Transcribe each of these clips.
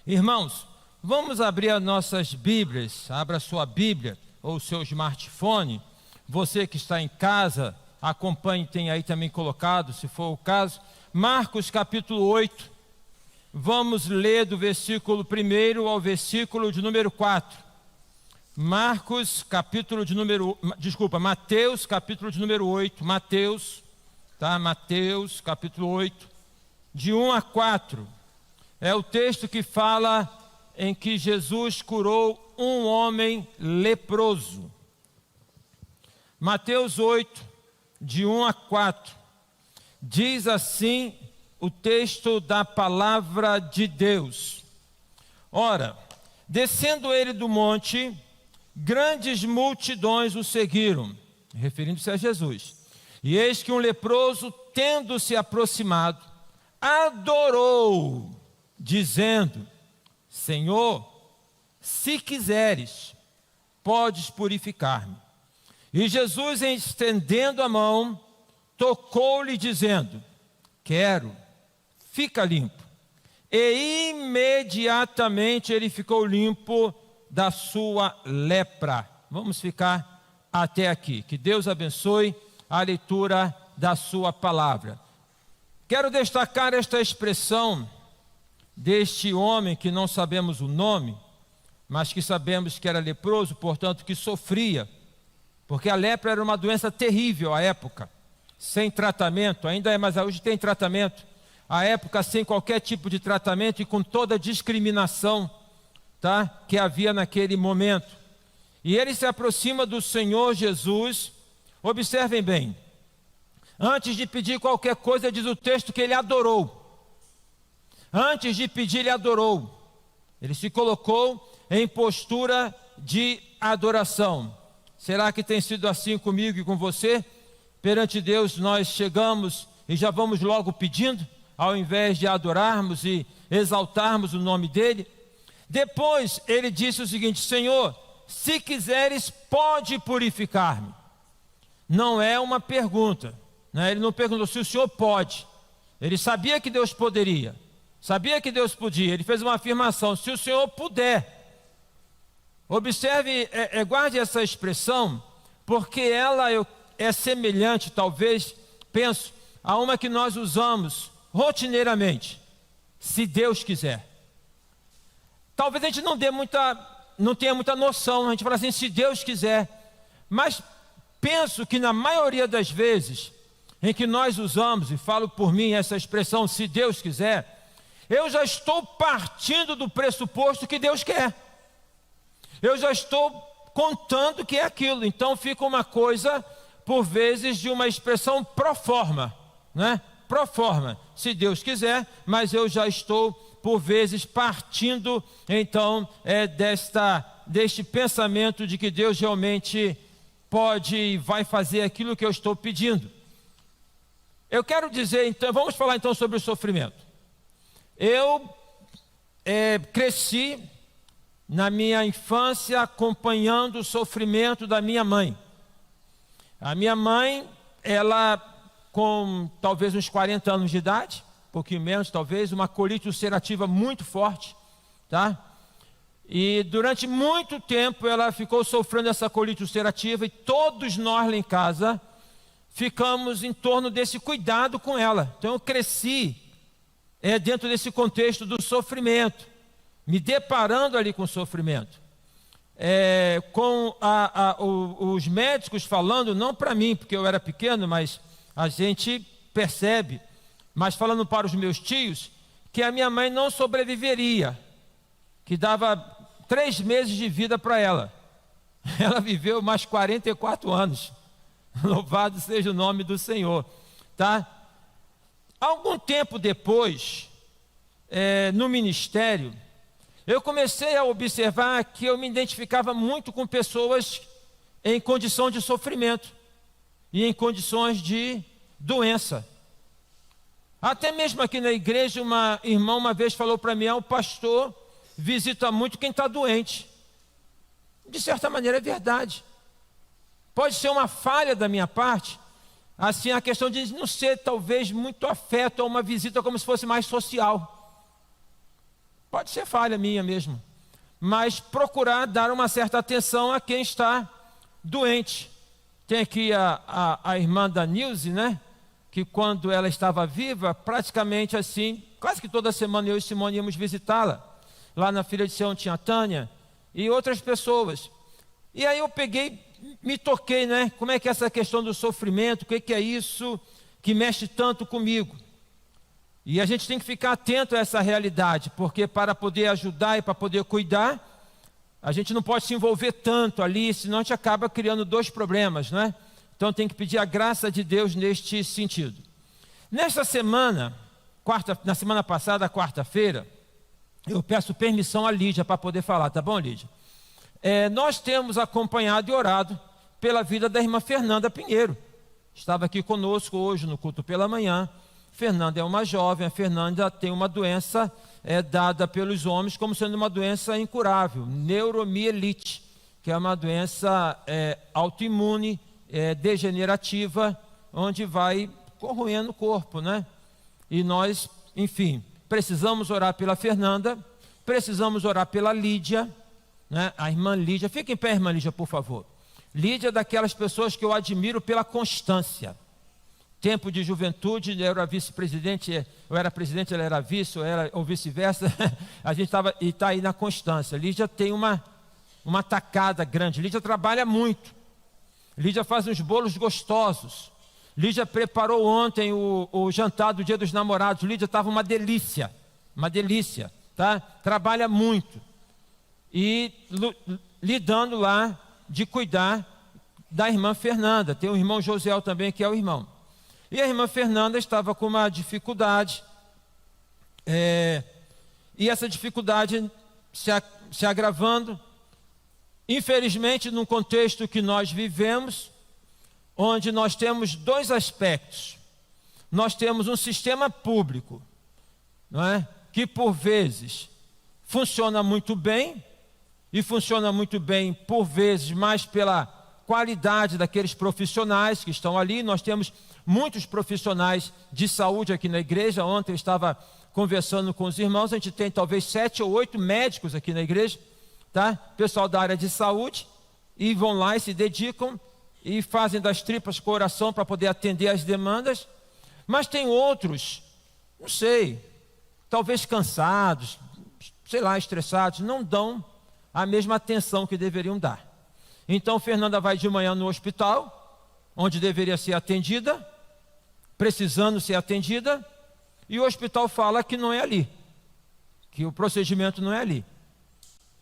Irmãos, vamos abrir as nossas Bíblias. Abra a sua Bíblia ou o seu smartphone. Você que está em casa, acompanhe, tem aí também colocado, se for o caso. Marcos capítulo 8. Vamos ler do versículo 1 ao versículo de número 4. Mateus capítulo de número 8. Mateus capítulo 8, de 1 a 4. É o texto que fala em que Jesus curou um homem leproso. Mateus 8, de 1 a 4. Diz assim o texto da palavra de Deus. Ora, descendo ele do monte, grandes multidões o seguiram, referindo-se a Jesus. E eis que um leproso, tendo-se aproximado, adorou, dizendo: Senhor, se quiseres, podes purificar-me. E Jesus, estendendo a mão, tocou-lhe, dizendo: quero, fica limpo. E imediatamente ele ficou limpo da sua lepra. Vamos ficar até aqui. Que Deus abençoe a leitura da sua palavra. Quero destacar esta expressão deste homem que não sabemos o nome, mas que sabemos que era leproso, portanto que sofria, porque a lepra era uma doença terrível à época, sem tratamento, ainda é, mas hoje tem tratamento. À época, sem qualquer tipo de tratamento e com toda a discriminação, que havia naquele momento. E ele se aproxima do Senhor Jesus. Observem bem, antes de pedir qualquer coisa, diz o texto que ele adorou. Antes de pedir, ele adorou. Ele se colocou em postura de adoração. Será que tem sido assim comigo e com você? Perante Deus nós chegamos e já vamos logo pedindo, ao invés de adorarmos e exaltarmos o nome dele. Depois ele disse o seguinte: Senhor, se quiseres, pode purificar-me. Não é uma pergunta, né? Ele não perguntou se o Senhor pode. Ele sabia que Deus poderia, sabia que Deus podia. Ele fez uma afirmação: se o Senhor puder. Observe, guarde essa expressão, porque ela é semelhante, talvez, penso, a uma que nós usamos rotineiramente: se Deus quiser. Talvez a gente não tenha muita noção, a gente fala assim, se Deus quiser. Mas penso que na maioria das vezes em que nós usamos, e falo por mim essa expressão, se Deus quiser, eu já estou partindo do pressuposto que Deus quer. Eu já estou contando que é aquilo. Então fica uma coisa, por vezes, de uma expressão pro forma, né? Pro forma, se Deus quiser, mas eu já estou, por vezes, partindo, então, deste pensamento de que Deus realmente pode e vai fazer aquilo que eu estou pedindo. Eu quero dizer, então, vamos falar então sobre o sofrimento. Eu cresci na minha infância acompanhando o sofrimento da minha mãe. A minha mãe, ela com talvez uns 40 anos de idade, um pouquinho menos talvez, uma colite ulcerativa muito forte, E durante muito tempo ela ficou sofrendo essa colite ulcerativa, e todos nós lá em casa ficamos em torno desse cuidado com ela. Então eu cresci dentro desse contexto do sofrimento, me deparando ali com o sofrimento. Com os médicos falando, não para mim, porque eu era pequeno, mas a gente percebe, mas falando para os meus tios, que a minha mãe não sobreviveria, que dava 3 meses de vida para ela. Ela viveu mais 44 anos. Louvado seja o nome do Senhor. Algum tempo depois, no ministério, eu comecei a observar que eu me identificava muito com pessoas em condição de sofrimento e em condições de doença. Até mesmo aqui na igreja, uma irmã uma vez falou para mim: o pastor visita muito quem está doente. De certa maneira é verdade. Pode ser uma falha da minha parte, assim, a questão de não ser talvez muito afeto a uma visita como se fosse mais social. Pode ser falha minha mesmo, mas procurar dar uma certa atenção a quem está doente. Tem aqui a irmã da Nilce, né? Que quando ela estava viva, praticamente assim, quase que toda semana eu e Simone íamos visitá-la. Lá na Filha de Sião tinha a Tânia e outras pessoas. E aí eu peguei, me toquei, né? Como é que é essa questão do sofrimento, o que é isso que mexe tanto comigo? E a gente tem que ficar atento a essa realidade, porque para poder ajudar e para poder cuidar, a gente não pode se envolver tanto ali, senão a gente acaba criando dois problemas, né? Então tem que pedir a graça de Deus neste sentido. Nesta semana, na semana passada, quarta-feira, eu peço permissão a Lídia para poder falar, tá bom, Lídia? Nós temos acompanhado e orado pela vida da irmã Fernanda Pinheiro. Estava aqui conosco hoje no culto pela manhã. Fernanda é uma jovem, a Fernanda tem uma doença dada pelos homens como sendo uma doença incurável, neuromielite, que é uma doença autoimune, degenerativa, onde vai corroendo o corpo, né? E nós, enfim, precisamos orar pela Fernanda, precisamos orar pela Lídia, né? A irmã Lídia, fica em pé, irmã Lídia, por favor. Lídia é daquelas pessoas que eu admiro pela constância. Tempo de juventude, eu era vice-presidente, eu era presidente, ela era vice, ou vice-versa. A gente está aí na constância. Lídia tem uma tacada grande. Lídia trabalha muito. Lídia faz uns bolos gostosos. Lídia preparou ontem o jantar do Dia dos Namorados. Lídia estava uma delícia, tá? Trabalha muito. E lidando lá de cuidar da irmã Fernanda. Tem o irmão Josiel também, que é o irmão. E a irmã Fernanda estava com uma dificuldade, e essa dificuldade se agravando, infelizmente, num contexto que nós vivemos, onde nós temos dois aspectos. Nós temos um sistema público, não é? Que por vezes funciona muito bem, e funciona muito bem por vezes mais pela qualidade daqueles profissionais que estão ali. Nós temos muitos profissionais de saúde aqui na igreja. Ontem eu estava conversando com os irmãos, a gente tem talvez 7 ou 8 médicos aqui na igreja, tá? Pessoal da área de saúde, e vão lá e se dedicam e fazem das tripas coração para poder atender as demandas. Mas tem outros, não sei, talvez cansados, sei lá, estressados, não dão a mesma atenção que deveriam dar. Então Fernanda vai de manhã no hospital, onde deveria ser atendida, precisando ser atendida, e o hospital fala que não é ali, que o procedimento não é ali.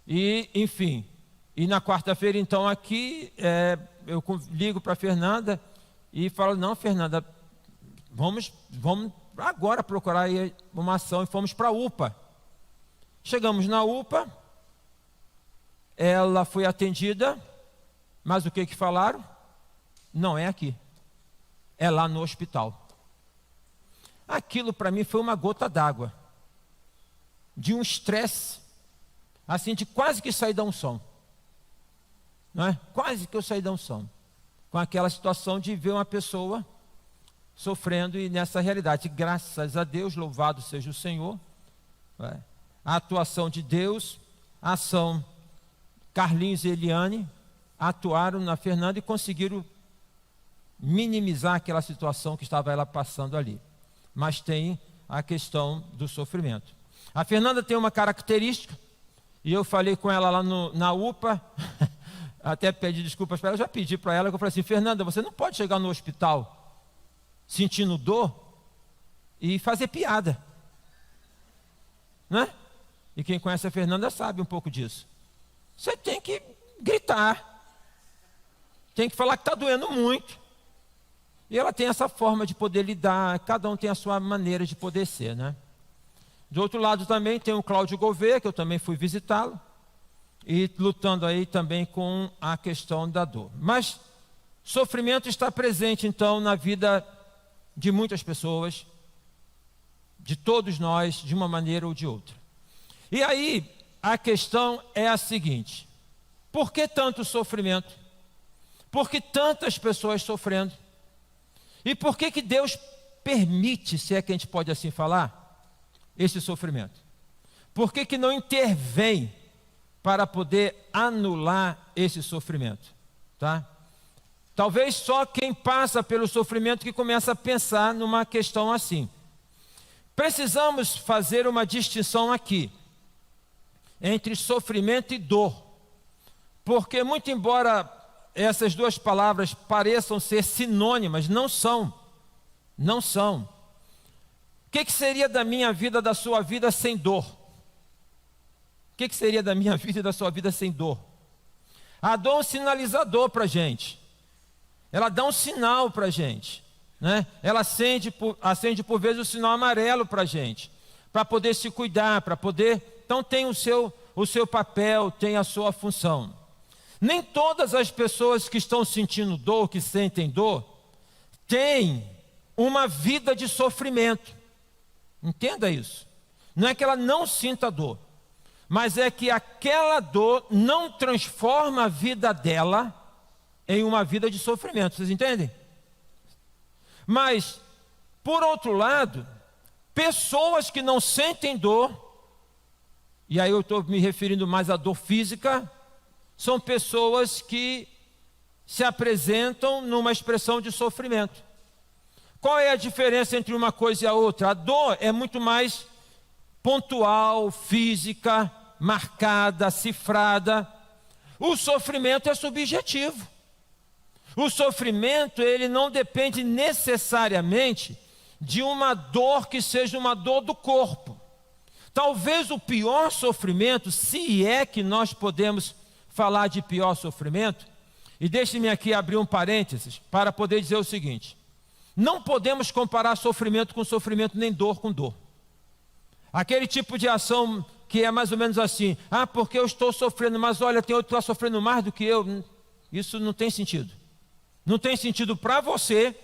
E, enfim, e na quarta-feira, então, aqui, eu ligo para a Fernanda e falo, não, Fernanda, vamos agora procurar aí uma ação, e fomos para a UPA. Chegamos na UPA, ela foi atendida, mas o que falaram? Não é aqui, é lá no hospital. Aquilo para mim foi uma gota d'água, de um estresse, assim, de quase que sair da unção, não é? Quase que eu saí da unção, com aquela situação de ver uma pessoa sofrendo, e nessa realidade, graças a Deus, louvado seja o Senhor, não é? A atuação de Deus, a ação, Carlinhos e Eliane atuaram na Fernanda e conseguiram minimizar aquela situação que estava ela passando ali. Mas tem a questão do sofrimento. A Fernanda tem uma característica, e eu falei com ela lá na UPA, até pedi desculpas para ela, já pedi para ela, que eu falei assim, Fernanda, você não pode chegar no hospital sentindo dor e fazer piada, né? E quem conhece a Fernanda sabe um pouco disso. Você tem que gritar, tem que falar que está doendo muito. E ela tem essa forma de poder lidar, cada um tem a sua maneira de poder ser, né? Do outro lado também tem o Cláudio Gouveia, que eu também fui visitá-lo, e lutando aí também com a questão da dor. Mas sofrimento está presente então na vida de muitas pessoas, de todos nós, de uma maneira ou de outra. E aí a questão é a seguinte: por que tanto sofrimento? Por que tantas pessoas sofrendo? E por que Deus permite, se é que a gente pode assim falar, esse sofrimento? por que que não intervém para poder anular esse sofrimento? Tá? Talvez só quem passa pelo sofrimento que começa a pensar numa questão assim. Precisamos fazer uma distinção aqui entre sofrimento e dor, porque muito embora essas duas palavras pareçam ser sinônimas, não são. Não são. O que seria da minha vida, da sua vida sem dor? O que seria da minha vida e da sua vida sem dor? A dor é um sinalizador para a gente. Ela dá um sinal para a gente, né? Ela acende por vezes o sinal amarelo para a gente, para poder se cuidar, para poder... Então tem o seu papel, tem a sua função. Nem todas as pessoas que estão sentindo dor, que sentem dor, têm uma vida de sofrimento. Entenda isso. Não é que ela não sinta dor, mas é que aquela dor não transforma a vida dela em uma vida de sofrimento. Vocês entendem? Mas, por outro lado, pessoas que não sentem dor, e aí eu estou me referindo mais à dor física, são pessoas que se apresentam numa expressão de sofrimento. Qual é a diferença entre uma coisa e a outra? A dor é muito mais pontual, física, marcada, cifrada. O sofrimento é subjetivo. O sofrimento, ele não depende necessariamente de uma dor que seja uma dor do corpo. Talvez o pior sofrimento, se é que nós podemos falar de pior sofrimento, e deixe-me aqui abrir um parênteses para poder dizer o seguinte: não podemos comparar sofrimento com sofrimento, nem dor com dor. Aquele tipo de ação que é mais ou menos assim: ah, porque eu estou sofrendo, mas olha, tem outro que está sofrendo mais do que eu. Isso não tem sentido. Não tem sentido para você,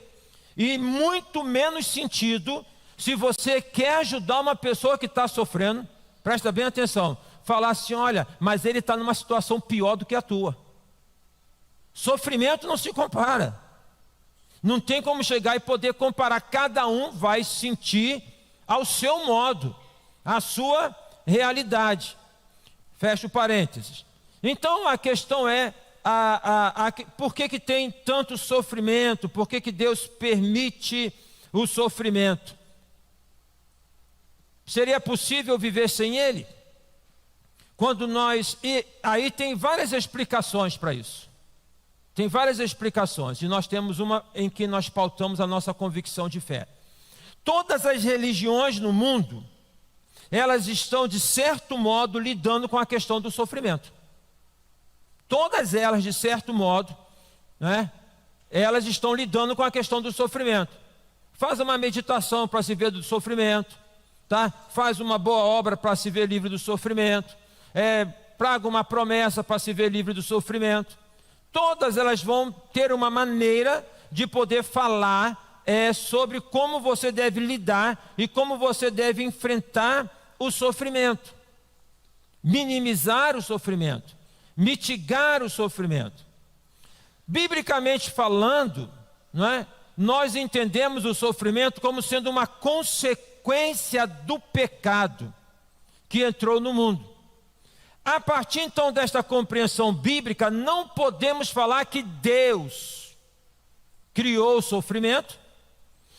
e muito menos sentido se você quer ajudar uma pessoa que está sofrendo. Presta bem atenção. Falar assim: olha, mas ele está numa situação pior do que a tua. Sofrimento não se compara. Não tem como chegar e poder comparar. Cada um vai sentir ao seu modo, a sua realidade. Fecha o parênteses. Então a questão é, por que tem tanto sofrimento? Por que Deus permite o sofrimento? Seria possível viver sem ele? E aí tem várias explicações para isso. Tem várias explicações, e nós temos uma em que nós pautamos a nossa convicção de fé. Todas as religiões no mundo, elas estão de certo modo lidando com a questão do sofrimento. Todas elas, de certo modo, né, elas estão lidando com a questão do sofrimento. Faz uma meditação para se ver do sofrimento, tá? Faz uma boa obra para se ver livre do sofrimento. Praga uma promessa para se ver livre do sofrimento. Todas elas vão ter uma maneira de poder falar sobre como você deve lidar e como você deve enfrentar o sofrimento, minimizar o sofrimento, mitigar o sofrimento. Biblicamente falando, não é? Nós entendemos o sofrimento como sendo uma consequência do pecado que entrou no mundo. A partir então desta compreensão bíblica, não podemos falar que Deus criou o sofrimento,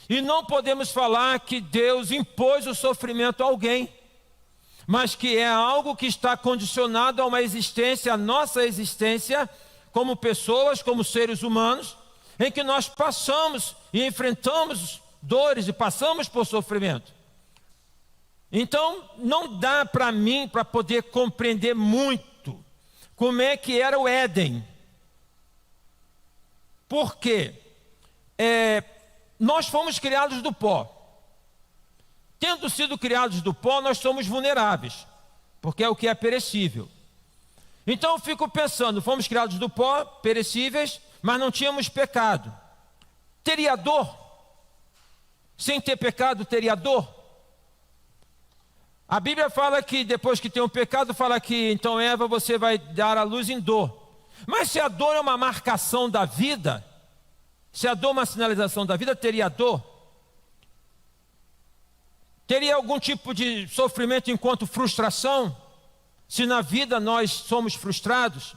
e não podemos falar que Deus impôs o sofrimento a alguém, mas que é algo que está condicionado a uma existência, a nossa existência, como pessoas, como seres humanos, em que nós passamos e enfrentamos dores e passamos por sofrimento. Então, não dá para mim, para poder compreender muito, como é que era o Éden. Por quê? Nós fomos criados do pó. Tendo sido criados do pó, nós somos vulneráveis, porque é o que é perecível. Então eu fico pensando, fomos criados do pó, perecíveis, mas não tínhamos pecado. Teria dor? Sem ter pecado, teria dor? A Bíblia fala que depois que tem um pecado, fala que então Eva, você vai dar à luz em dor. Mas se a dor é uma marcação da vida, se a dor é uma sinalização da vida, teria dor? Teria algum tipo de sofrimento enquanto frustração? Se na vida nós somos frustrados?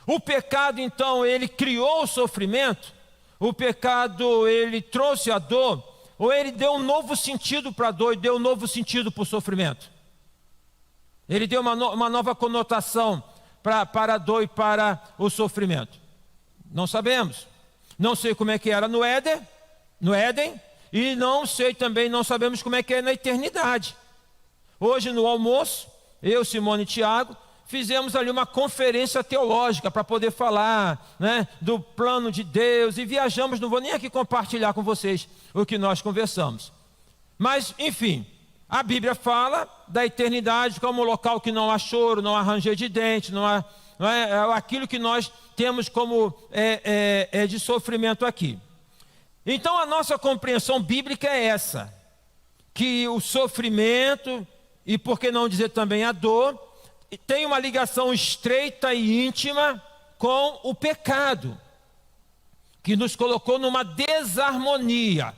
O pecado, então, ele criou o sofrimento? O pecado, ele trouxe a dor? Ou ele deu um novo sentido para a dor e deu um novo sentido para o sofrimento? Ele deu uma nova conotação para a dor e para o sofrimento? Não sabemos. Não sei como é que era no Éden, e não sabemos como é que é na eternidade. Hoje no almoço, eu, Simone e Tiago, fizemos ali uma conferência teológica para poder falar, né, do plano de Deus, e viajamos. Não vou nem aqui compartilhar com vocês o que nós conversamos. Mas, enfim, a Bíblia fala da eternidade como um local que não há choro, não há ranger de dente, não é aquilo que nós temos como de sofrimento aqui. Então a nossa compreensão bíblica é essa, que o sofrimento, e por que não dizer também a dor, tem uma ligação estreita e íntima com o pecado, que nos colocou numa desarmonia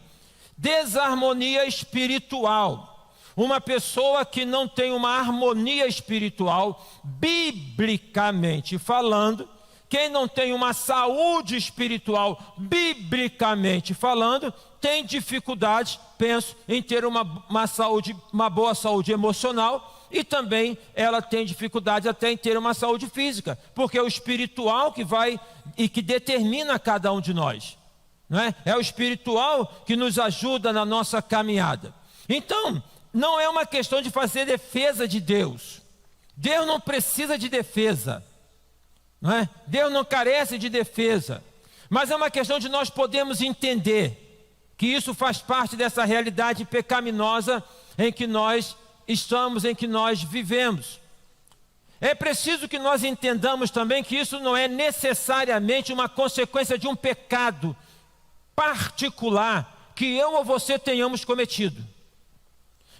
espiritual. Uma pessoa que não tem uma harmonia espiritual, biblicamente falando, quem não tem uma saúde espiritual, biblicamente falando, tem dificuldade, penso, em ter uma boa saúde emocional, e também ela tem dificuldade até em ter uma saúde física, porque é o espiritual que vai e que determina cada um de nós, não é? É o espiritual que nos ajuda na nossa caminhada. Então, não é uma questão de fazer defesa de Deus. Deus não precisa de defesa, não é? Deus não carece de defesa, mas é uma questão de nós podermos entender que isso faz parte dessa realidade pecaminosa em que nós estamos, em que nós vivemos. É preciso que nós entendamos também que isso não é necessariamente uma consequência de um pecado particular que eu ou você tenhamos cometido.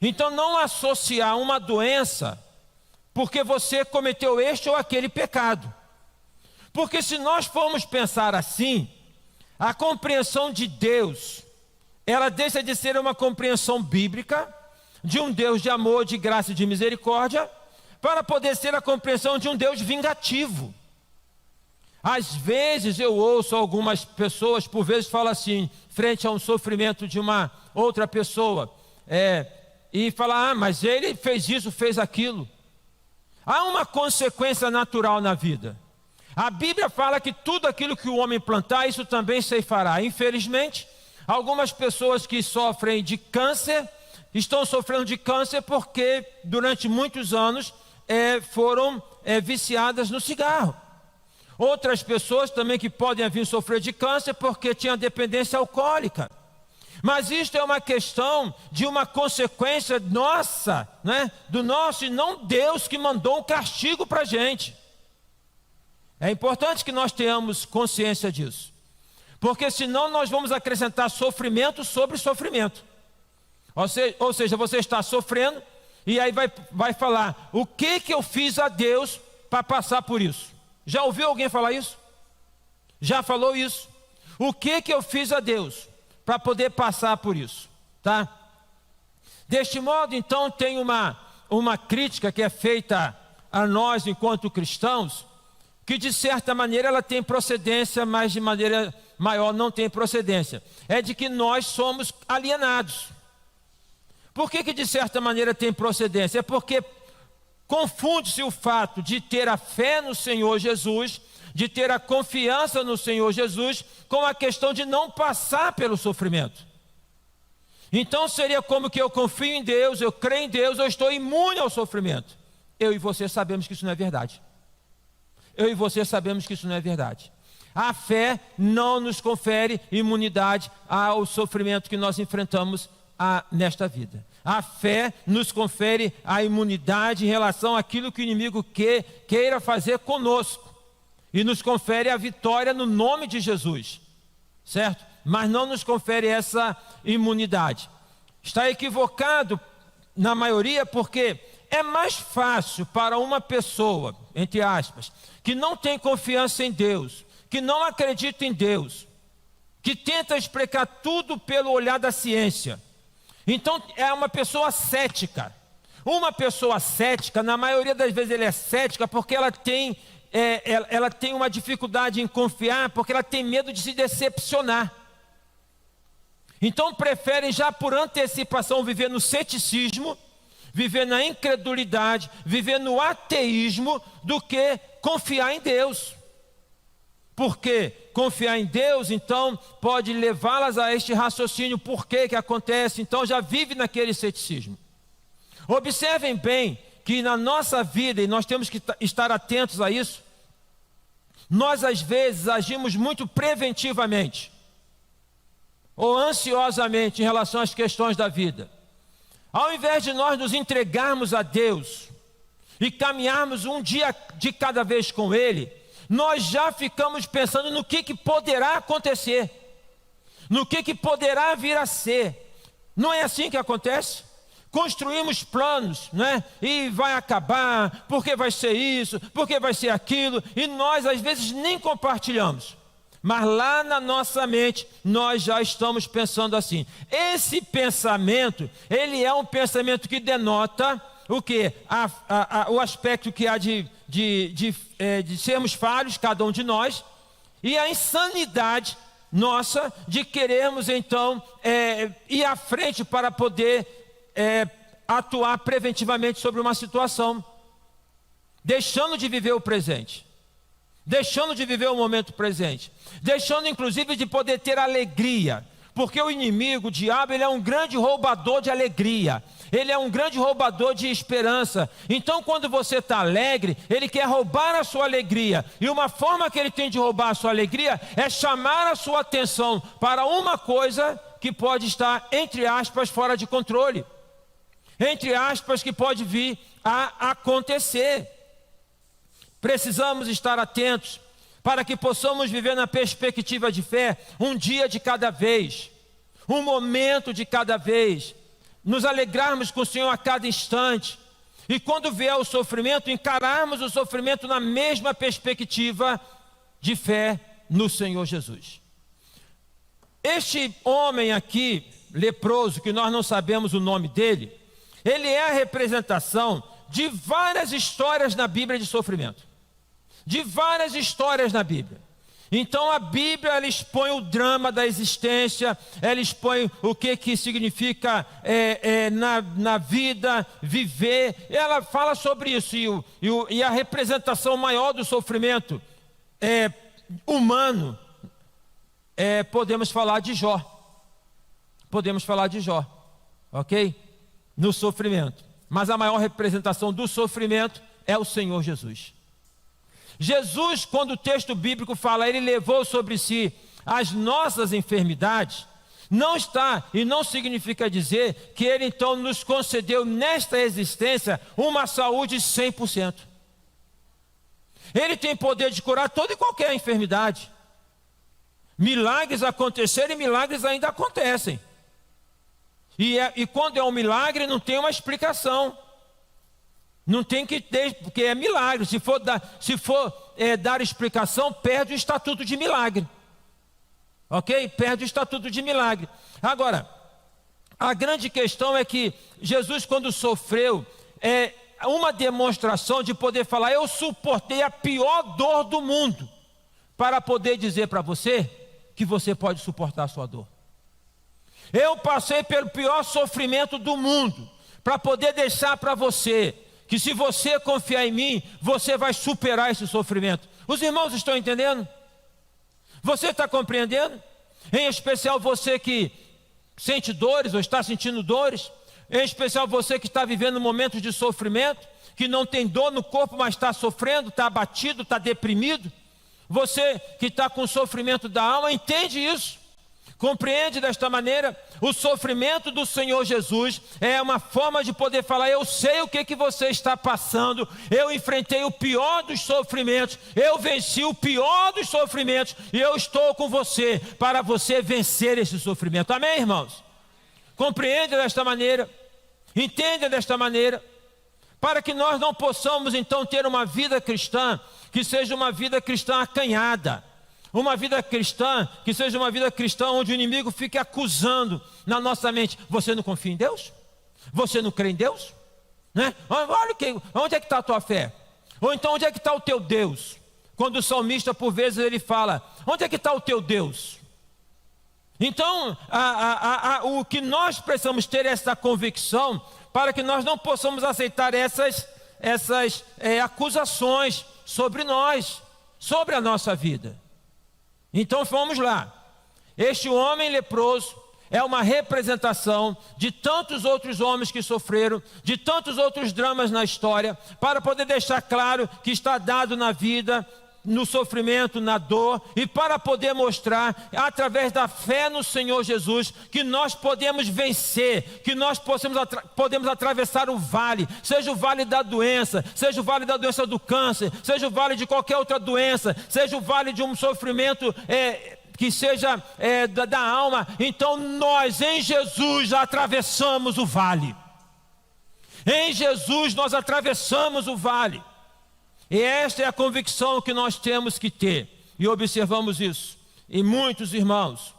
Então não associar uma doença porque você cometeu este ou aquele pecado. Porque se nós formos pensar assim, a compreensão de Deus, ela deixa de ser uma compreensão bíblica, de um Deus de amor, de graça e de misericórdia, para poder ser a compreensão de um Deus vingativo. Às vezes eu ouço algumas pessoas, por vezes falam assim, frente a um sofrimento de uma outra pessoa, e falar, mas ele fez isso, fez aquilo. Há uma consequência natural na vida. A Bíblia fala que tudo aquilo que o homem plantar, isso também ceifará. Infelizmente, algumas pessoas que sofrem de câncer, estão sofrendo de câncer porque durante muitos anos foram viciadas no cigarro. Outras pessoas também que podem vir sofrer de câncer porque tinham dependência alcoólica. Mas isto é uma questão de uma consequência nossa, né? Do nosso, e não Deus que mandou um castigo para a gente. É importante que nós tenhamos consciência disso, porque senão nós vamos acrescentar sofrimento sobre sofrimento. Ou seja, você está sofrendo e aí vai falar, o que eu fiz a Deus para passar por isso? Já ouviu alguém falar isso? Já falou isso? O que eu fiz a Deus para poder passar por isso? Tá? Deste modo, então, tem uma crítica que é feita a nós enquanto cristãos, que de certa maneira ela tem procedência, mas de maneira maior não tem procedência. É de que nós somos alienados. Por que de certa maneira tem procedência? É porque confunde-se o fato de ter a fé no Senhor Jesus, de ter a confiança no Senhor Jesus, com a questão de não passar pelo sofrimento. Então seria como que eu confio em Deus, eu creio em Deus, eu estou imune ao sofrimento. Eu e você sabemos que isso não é verdade. Eu e você sabemos que isso não é verdade. A fé não nos confere imunidade ao sofrimento que nós enfrentamos nesta vida. A fé nos confere a imunidade em relação àquilo que o inimigo queira fazer conosco. E nos confere a vitória no nome de Jesus. Certo? Mas não nos confere essa imunidade. Está equivocado na maioria porque é mais fácil para uma pessoa, entre aspas, que não tem confiança em Deus, que não acredita em Deus, que tenta explicar tudo pelo olhar da ciência. Então é uma pessoa cética. Uma pessoa cética, na maioria das vezes ela é cética porque ela tem uma dificuldade em confiar, porque ela tem medo de se decepcionar. Então preferem já por antecipação viver no ceticismo, viver na incredulidade, viver no ateísmo, do que confiar em Deus. Porque confiar em Deus, então, pode levá-las a este raciocínio, por que acontece, então já vive naquele ceticismo. Observem bem que na nossa vida, e nós temos que estar atentos a isso, nós às vezes agimos muito preventivamente, ou ansiosamente em relação às questões da vida. Ao invés de nós nos entregarmos a Deus e caminharmos um dia de cada vez com Ele, nós já ficamos pensando no que poderá acontecer, no que poderá vir a ser. Não é assim que acontece? Construímos planos, né? E vai acabar, porque vai ser isso, porque vai ser aquilo, e nós às vezes nem compartilhamos. Mas lá na nossa mente, nós já estamos pensando assim. Esse pensamento, ele é um pensamento que denota o quê? O aspecto que há de sermos falhos, cada um de nós, e a insanidade nossa de querermos então ir à frente para poder atuar preventivamente sobre uma situação, deixando de viver o presente, deixando de viver o momento presente, deixando inclusive de poder ter alegria, porque o inimigo, o diabo, ele é um grande roubador de alegria, ele é um grande roubador de esperança. Então quando você está alegre, ele quer roubar a sua alegria, e uma forma que ele tem de roubar a sua alegria é chamar a sua atenção para uma coisa que pode estar, entre aspas, fora de controle, entre aspas, que pode vir a acontecer. Precisamos estar atentos para que possamos viver na perspectiva de fé, um dia de cada vez, um momento de cada vez, nos alegrarmos com o Senhor a cada instante, e quando vier o sofrimento, encararmos o sofrimento na mesma perspectiva de fé no Senhor Jesus. Este homem aqui, leproso, que nós não sabemos o nome dele, ele é a representação de várias histórias na Bíblia de sofrimento. De várias histórias na Bíblia. Então a Bíblia, ela expõe o drama da existência, ela expõe o que significa na vida, viver, ela fala sobre isso, e a representação maior do sofrimento humano, podemos falar de Jó, ok? No sofrimento, mas a maior representação do sofrimento é o Senhor Jesus. Jesus, quando o texto bíblico fala, ele levou sobre si as nossas enfermidades, não está e não significa dizer que ele então nos concedeu nesta existência uma saúde 100%. Ele tem poder de curar toda e qualquer enfermidade. Milagres aconteceram e milagres ainda acontecem. E quando é um milagre, não tem uma explicação. Não tem que ter, porque é milagre. Se for dar explicação, perde o estatuto de milagre. Ok? Perde o estatuto de milagre. Agora, a grande questão é que Jesus, quando sofreu, é uma demonstração de poder falar: eu suportei a pior dor do mundo, para poder dizer para você que você pode suportar a sua dor. Eu passei pelo pior sofrimento do mundo, para poder deixar para você que se você confiar em mim, você vai superar esse sofrimento. Os irmãos estão entendendo? Você está compreendendo? Em especial você que sente dores ou está sentindo dores, em especial você que está vivendo momentos de sofrimento, que não tem dor no corpo, mas está sofrendo, está abatido, está deprimido. Você que está com sofrimento da alma, entende isso? Compreende desta maneira? O sofrimento do Senhor Jesus é uma forma de poder falar: eu sei o que você está passando, eu enfrentei o pior dos sofrimentos, eu venci o pior dos sofrimentos, e eu estou com você para você vencer esse sofrimento. Amém, irmãos? Compreende desta maneira? Entende desta maneira? Para que nós não possamos então ter uma vida cristã que seja uma vida cristã acanhada, Uma vida cristã, que seja uma vida cristã onde o inimigo fique acusando na nossa mente: você não confia em Deus? Você não crê em Deus? Né? Olha, onde é que está a tua fé? Ou então, onde é que está o teu Deus? Quando o salmista, por vezes, ele fala: onde é que está o teu Deus? Então, o que nós precisamos ter é essa convicção, para que nós não possamos aceitar essas acusações sobre nós, sobre a nossa vida. Então vamos lá. Este homem leproso é uma representação de tantos outros homens que sofreram, de tantos outros dramas na história, para poder deixar claro que está dado na vida, no sofrimento, na dor, e para poder mostrar, através da fé no Senhor Jesus, que nós podemos vencer, que nós podemos atravessar o vale, seja o vale da doença, seja o vale da doença do câncer, seja o vale de qualquer outra doença, seja o vale de um sofrimento que seja da alma. Então nós em Jesus atravessamos o vale. Em Jesus nós atravessamos o vale. E esta é a convicção que nós temos que ter. E observamos isso em muitos irmãos.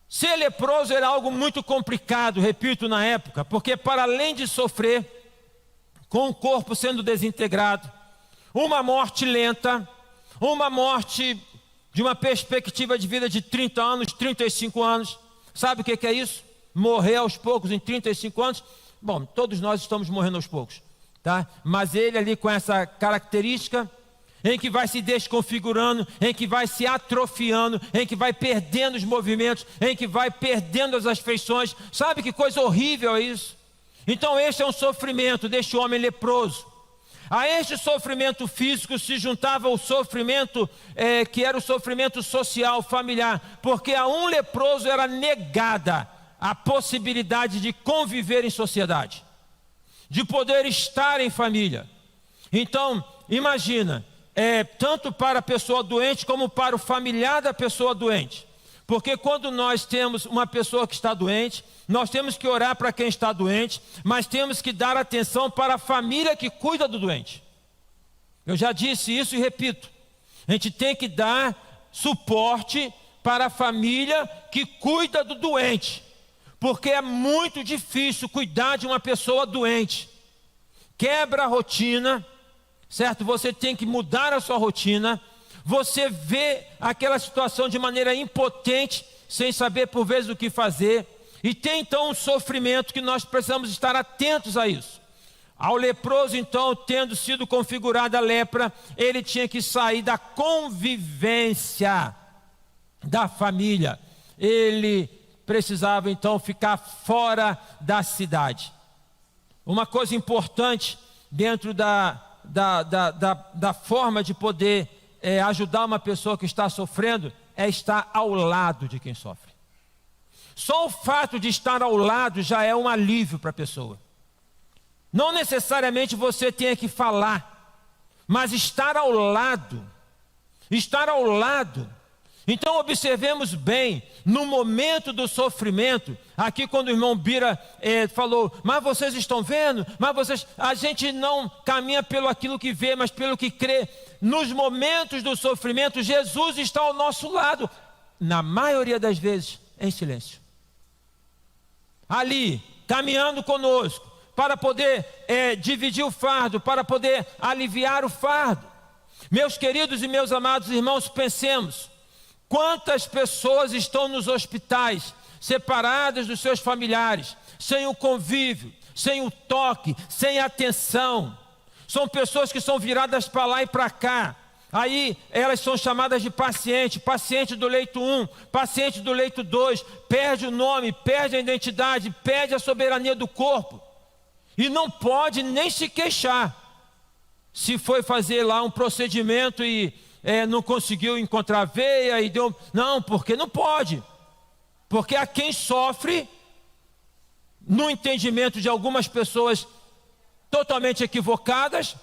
Ser leproso era algo muito complicado, repito, na época, porque para além de sofrer, com o corpo sendo desintegrado, uma morte lenta, uma morte de uma perspectiva de vida de 30 anos, 35 anos. Sabe o que é isso? Morrer aos poucos em 35 anos. Bom, todos nós estamos morrendo aos poucos, tá? Mas ele ali com essa característica, em que vai se desconfigurando, em que vai se atrofiando, em que vai perdendo os movimentos, em que vai perdendo as feições. Sabe que coisa horrível é isso? Então este é um sofrimento deste homem leproso. A este sofrimento físico se juntava o sofrimento que era o sofrimento social, familiar, porque a um leproso era negada a possibilidade de conviver em sociedade, de poder estar em família. Então, imagina, tanto para a pessoa doente como para o familiar da pessoa doente. Porque quando nós temos uma pessoa que está doente, nós temos que orar para quem está doente, mas temos que dar atenção para a família que cuida do doente. Eu já disse isso e repito: a gente tem que dar suporte para a família que cuida do doente, porque é muito difícil cuidar de uma pessoa doente. Quebra a rotina, certo? Você tem que mudar a sua rotina. Você vê aquela situação de maneira impotente, sem saber por vezes o que fazer. E tem então um sofrimento que nós precisamos estar atentos a isso. Ao leproso então, tendo sido configurada a lepra, ele tinha que sair da convivência da família. Ele precisava então ficar fora da cidade. Uma coisa importante dentro da forma de poder ajudar uma pessoa que está sofrendo é estar ao lado de quem sofre. Só o fato de estar ao lado já é um alívio para a pessoa. Não necessariamente você tenha que falar, mas estar ao lado. Então observemos bem, no momento do sofrimento, aqui quando o irmão Bira falou: mas vocês estão vendo? A gente não caminha pelo aquilo que vê, mas pelo que crê. Nos momentos do sofrimento, Jesus está ao nosso lado, na maioria das vezes, em silêncio. Ali, caminhando conosco, para poder dividir o fardo, para poder aliviar o fardo. Meus queridos e meus amados irmãos, pensemos: quantas pessoas estão nos hospitais, separadas dos seus familiares, sem o convívio, sem o toque, sem a atenção. São pessoas que são viradas para lá e para cá. Aí elas são chamadas de paciente do leito 1, paciente do leito 2, perde o nome, perde a identidade, perde a soberania do corpo. E não pode nem se queixar. Se foi fazer lá um procedimento e não conseguiu encontrar a veia e deu... Não, porque não pode. Porque a quem sofre, no entendimento de algumas pessoas totalmente equivocadas,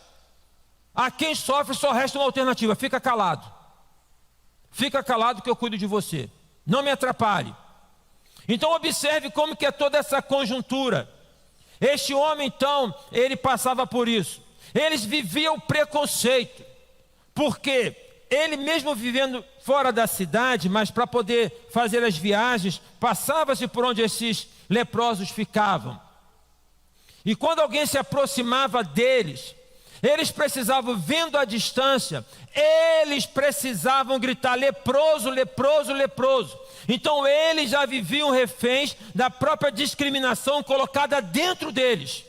a quem sofre só resta uma alternativa: fica calado. Fica calado que eu cuido de você. Não me atrapalhe. Então observe como que é toda essa conjuntura. Este homem então, ele passava por isso. Eles viviam preconceito. Por quê? ele mesmo vivendo fora da cidade, mas para poder fazer as viagens, passava-se por onde esses leprosos ficavam. E quando alguém se aproximava deles, eles precisavam, vendo a distância, eles precisavam gritar: leproso, leproso, leproso. Então eles já viviam reféns da própria discriminação colocada dentro deles,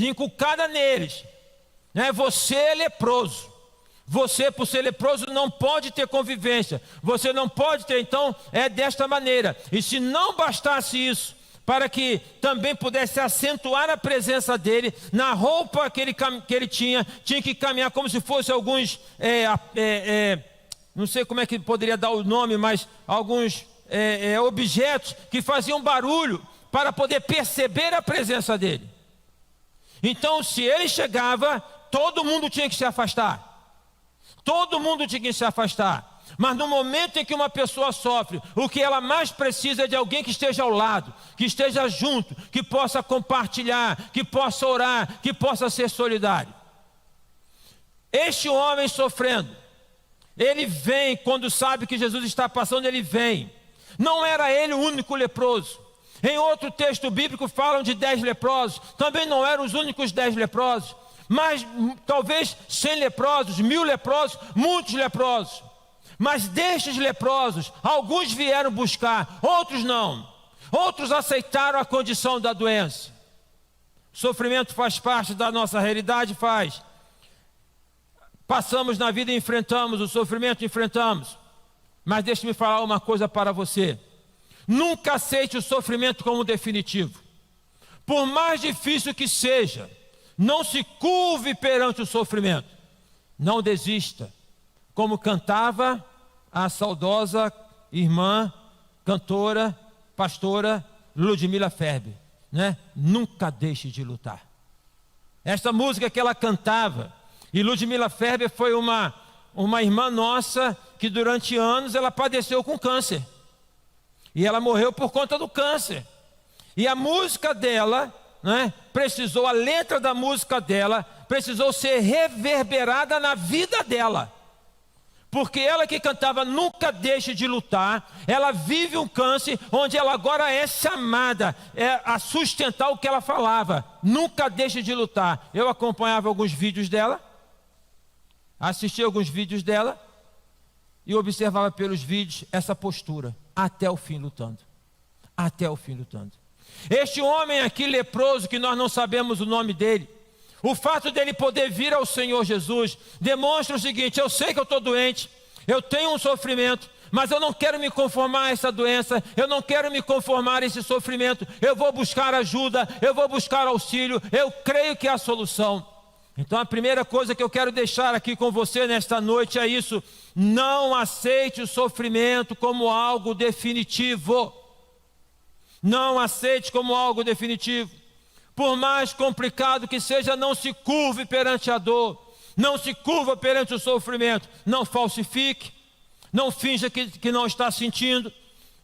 inculcada neles. Você é leproso. Você, por ser leproso, não pode ter convivência. Você não pode ter, então, é desta maneira. E se não bastasse isso, para que também pudesse acentuar a presença dele, na roupa que ele tinha que caminhar como se fosse alguns, não sei como é que poderia dar o nome, mas alguns objetos que faziam barulho para poder perceber a presença dele. Então, se ele chegava, todo mundo tinha que se afastar. Todo mundo tinha que se afastar. Mas no momento em que uma pessoa sofre, o que ela mais precisa é de alguém que esteja ao lado, que esteja junto, que possa compartilhar, que possa orar, que possa ser solidário. Este homem sofrendo, ele vem quando sabe que Jesus está passando, ele vem. Não era ele o único leproso. Em outro texto bíblico falam de 10 leprosos, também não eram os únicos 10 leprosos, mas talvez 100 leprosos, 1000 leprosos, muitos leprosos. Mas destes leprosos, alguns vieram buscar, outros não. Outros aceitaram a condição da doença. O sofrimento faz parte da nossa realidade, faz. Passamos na vida e enfrentamos o sofrimento, enfrentamos. Mas deixe-me falar uma coisa para você. Nunca aceite o sofrimento como definitivo. Por mais difícil que seja, não se curve perante o sofrimento. Não desista. Como cantava a saudosa irmã, cantora, pastora Ludmila Ferber, Nunca deixe de lutar. Esta música que ela cantava, e Ludmila Ferber foi uma irmã nossa que durante anos ela padeceu com câncer. E ela morreu por conta do câncer. E a música dela, a letra da música dela precisou ser reverberada na vida dela. Porque ela que cantava nunca deixe de lutar, ela vive um câncer onde ela agora é chamada a sustentar o que ela falava. Nunca deixe de lutar. Eu acompanhava alguns vídeos dela, assistia alguns vídeos dela e observava pelos vídeos essa postura, até o fim lutando. Até o fim lutando. Este homem aqui leproso, que nós não sabemos o nome dele, o fato dele poder vir ao Senhor Jesus demonstra o seguinte: eu sei que eu estou doente, eu tenho um sofrimento, mas eu não quero me conformar a essa doença, eu não quero me conformar a esse sofrimento, eu vou buscar ajuda, eu vou buscar auxílio, eu creio que é a solução. Então a primeira coisa que eu quero deixar aqui com você nesta noite é isso: não aceite o sofrimento como algo definitivo. Não aceite como algo definitivo. Por mais complicado que seja, não se curve perante a dor, não se curva perante o sofrimento, não falsifique, não finja que não está sentindo,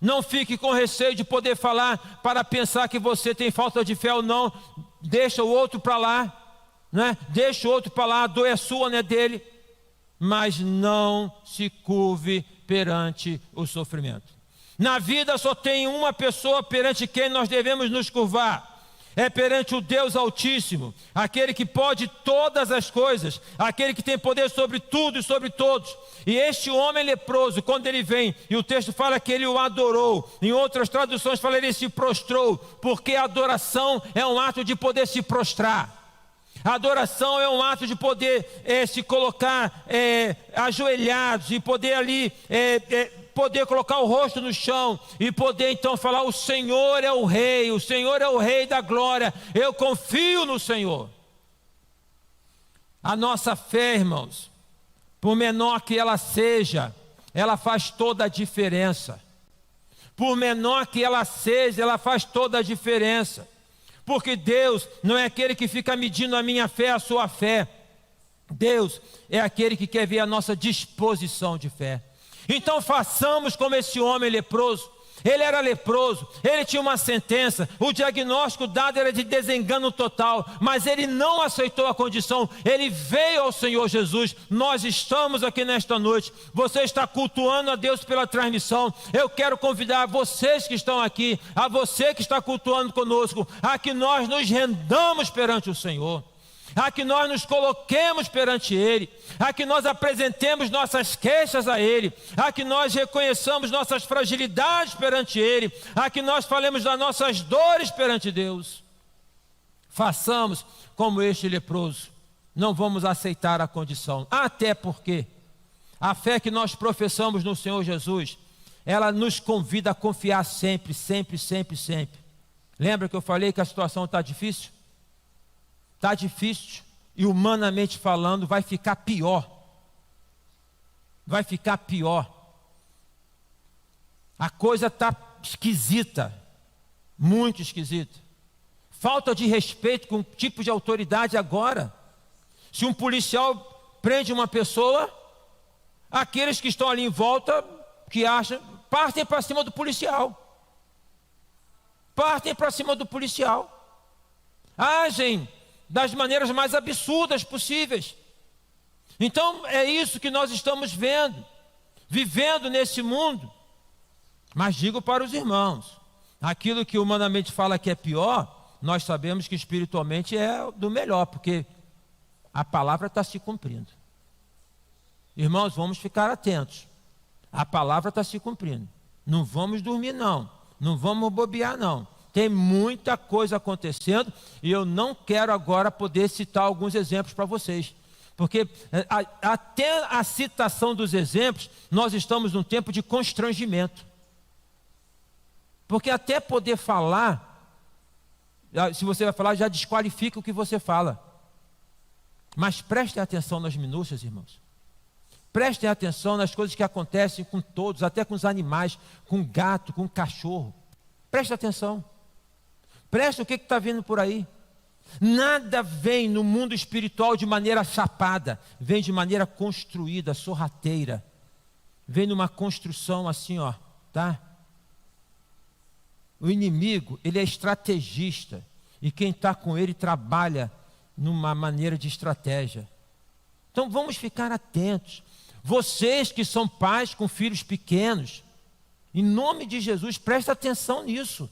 não fique com receio de poder falar para pensar que você tem falta de fé ou não. Deixa o outro para lá, deixa o outro para lá, a dor é sua, não é dele, mas não se curve perante o sofrimento. Na vida só tem uma pessoa perante quem nós devemos nos curvar. É perante o Deus Altíssimo, aquele que pode todas as coisas, aquele que tem poder sobre tudo e sobre todos. E este homem leproso, quando ele vem, e o texto fala que ele o adorou, em outras traduções fala que ele se prostrou, porque a adoração é um ato de poder se prostrar. A adoração é um ato de poder se colocar ajoelhados e poder ali... poder colocar o rosto no chão e poder então falar: o Senhor é o Rei, o Senhor é o Rei da glória, eu confio no Senhor. A nossa fé, irmãos, por menor que ela seja, ela faz toda a diferença. Por menor que ela seja, ela faz toda a diferença. Porque Deus não é aquele que fica medindo a minha fé, a sua fé. Deus é aquele que quer ver a nossa disposição de fé. Então façamos como esse homem leproso, Ele era leproso, ele tinha uma sentença, o diagnóstico dado era de desengano total, mas ele não aceitou a condição, ele veio ao Senhor Jesus. Nós estamos aqui nesta noite, você está cultuando a Deus pela transmissão. Eu quero convidar vocês que estão aqui, a você que está cultuando conosco, a que nós nos rendamos perante o Senhor, a que nós nos coloquemos perante Ele, a que nós apresentemos nossas queixas a Ele, a que nós reconheçamos nossas fragilidades perante Ele, a que nós falemos das nossas dores perante Deus. Façamos como este leproso, não vamos aceitar a condição, até porque a fé que nós professamos no Senhor Jesus, ela nos convida a confiar sempre, sempre, sempre, sempre. Lembra que eu falei que a situação está difícil? Está difícil e humanamente falando vai ficar pior. Vai ficar pior. A coisa está esquisita, muito esquisita. Falta de respeito com o tipo de autoridade agora. Se um policial prende uma pessoa, aqueles que estão ali em volta, que acham, partem para cima do policial. Partem para cima do policial. Agem das maneiras mais absurdas possíveis. Então é isso que nós estamos vivendo nesse mundo. Mas digo para os irmãos, aquilo que humanamente fala que é pior, nós sabemos que espiritualmente é do melhor, porque a palavra está se cumprindo. Irmãos, vamos ficar atentos. A palavra está se cumprindo. Não vamos dormir não vamos bobear não. Tem muita coisa acontecendo e eu não quero agora poder citar alguns exemplos para vocês. Porque até a citação dos exemplos, nós estamos num tempo de constrangimento. Porque até poder falar, se você vai falar, já desqualifica o que você fala. Mas prestem atenção nas minúcias, irmãos. Prestem atenção nas coisas que acontecem com todos, até com os animais, com o gato, com o cachorro. Prestem atenção. Presta o que está vindo por aí. Nada vem no mundo espiritual de maneira chapada, vem de maneira construída, sorrateira. Vem numa construção assim, ó, tá? O inimigo, ele é estrategista, e quem está com ele trabalha numa maneira de estratégia. Então vamos ficar atentos. Vocês que são pais com filhos pequenos, em nome de Jesus, presta atenção nisso.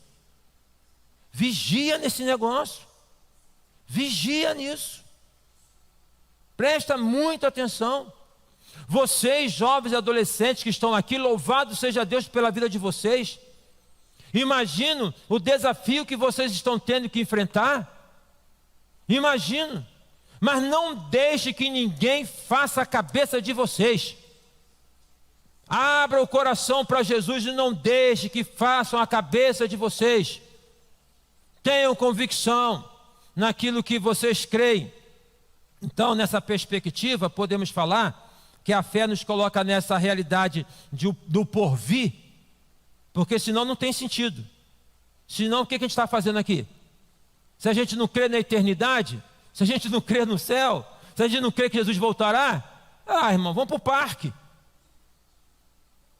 Vigia nesse negócio. Vigia nisso. Presta muita atenção. Vocês, jovens e adolescentes que estão aqui, louvado seja Deus pela vida de vocês. Imagino o desafio que vocês estão tendo que enfrentar. Imagino. Mas não deixe que ninguém faça a cabeça de vocês. Abra o coração para Jesus e não deixe que façam a cabeça de vocês. Tenham convicção naquilo que vocês creem. Então, nessa perspectiva, podemos falar que a fé nos coloca nessa realidade do porvir, porque senão não tem sentido. Senão, o que a gente está fazendo aqui? Se a gente não crê na eternidade, se a gente não crê no céu, se a gente não crê que Jesus voltará, irmão, vamos para o parque.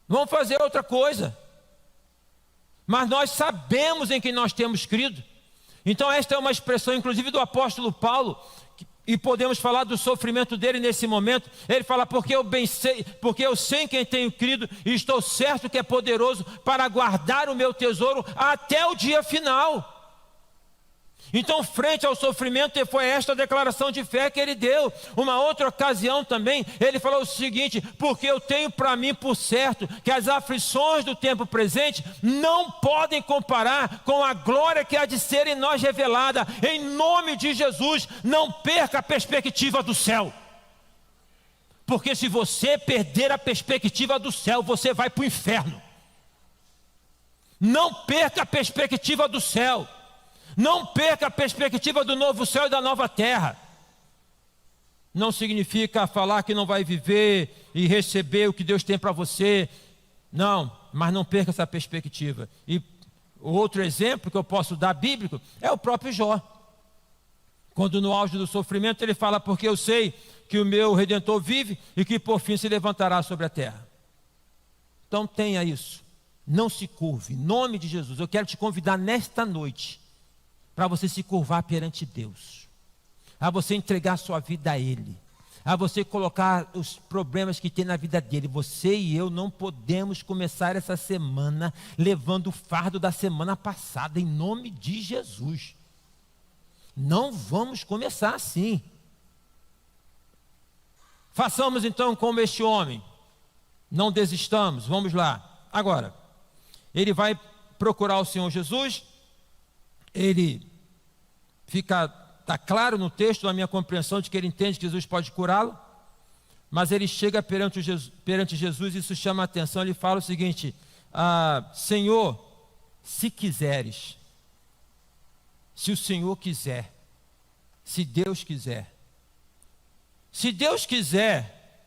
Vamos fazer outra coisa. Mas nós sabemos em quem nós temos crido. Então esta é uma expressão inclusive do apóstolo Paulo, e podemos falar do sofrimento dele nesse momento. Ele fala, porque eu sei em quem tenho crido, e estou certo que é poderoso para guardar o meu tesouro até o dia final. Então, frente ao sofrimento, foi esta declaração de fé que ele deu. Uma outra ocasião também, ele falou o seguinte: porque eu tenho para mim por certo que as aflições do tempo presente não podem comparar com a glória que há de ser em nós revelada. Em nome de Jesus, não perca a perspectiva do céu. Porque se você perder a perspectiva do céu, você vai para o inferno. Não perca a perspectiva do céu. Não perca a perspectiva do novo céu e da nova terra. Não significa falar que não vai viver e receber o que Deus tem para você. Não, mas não perca essa perspectiva. E o outro exemplo que eu posso dar bíblico é o próprio Jó. Quando no auge do sofrimento ele fala, porque eu sei que o meu Redentor vive e que por fim se levantará sobre a terra. Então tenha isso. Não se curve, em nome de Jesus. Eu quero te convidar nesta noite para você se curvar perante Deus, a você entregar a sua vida a Ele, a você colocar os problemas que tem na vida dele. Você e eu não podemos começar essa semana levando o fardo da semana passada, em nome de Jesus. Não vamos começar assim. Façamos então como este homem, não desistamos, vamos lá. Agora, ele vai procurar o Senhor Jesus, ele está claro no texto, na minha compreensão, de que ele entende que Jesus pode curá-lo, mas ele chega perante Jesus e isso chama a atenção. Ele fala o seguinte: Senhor, se quiseres, se o Senhor quiser, se Deus quiser, se Deus quiser,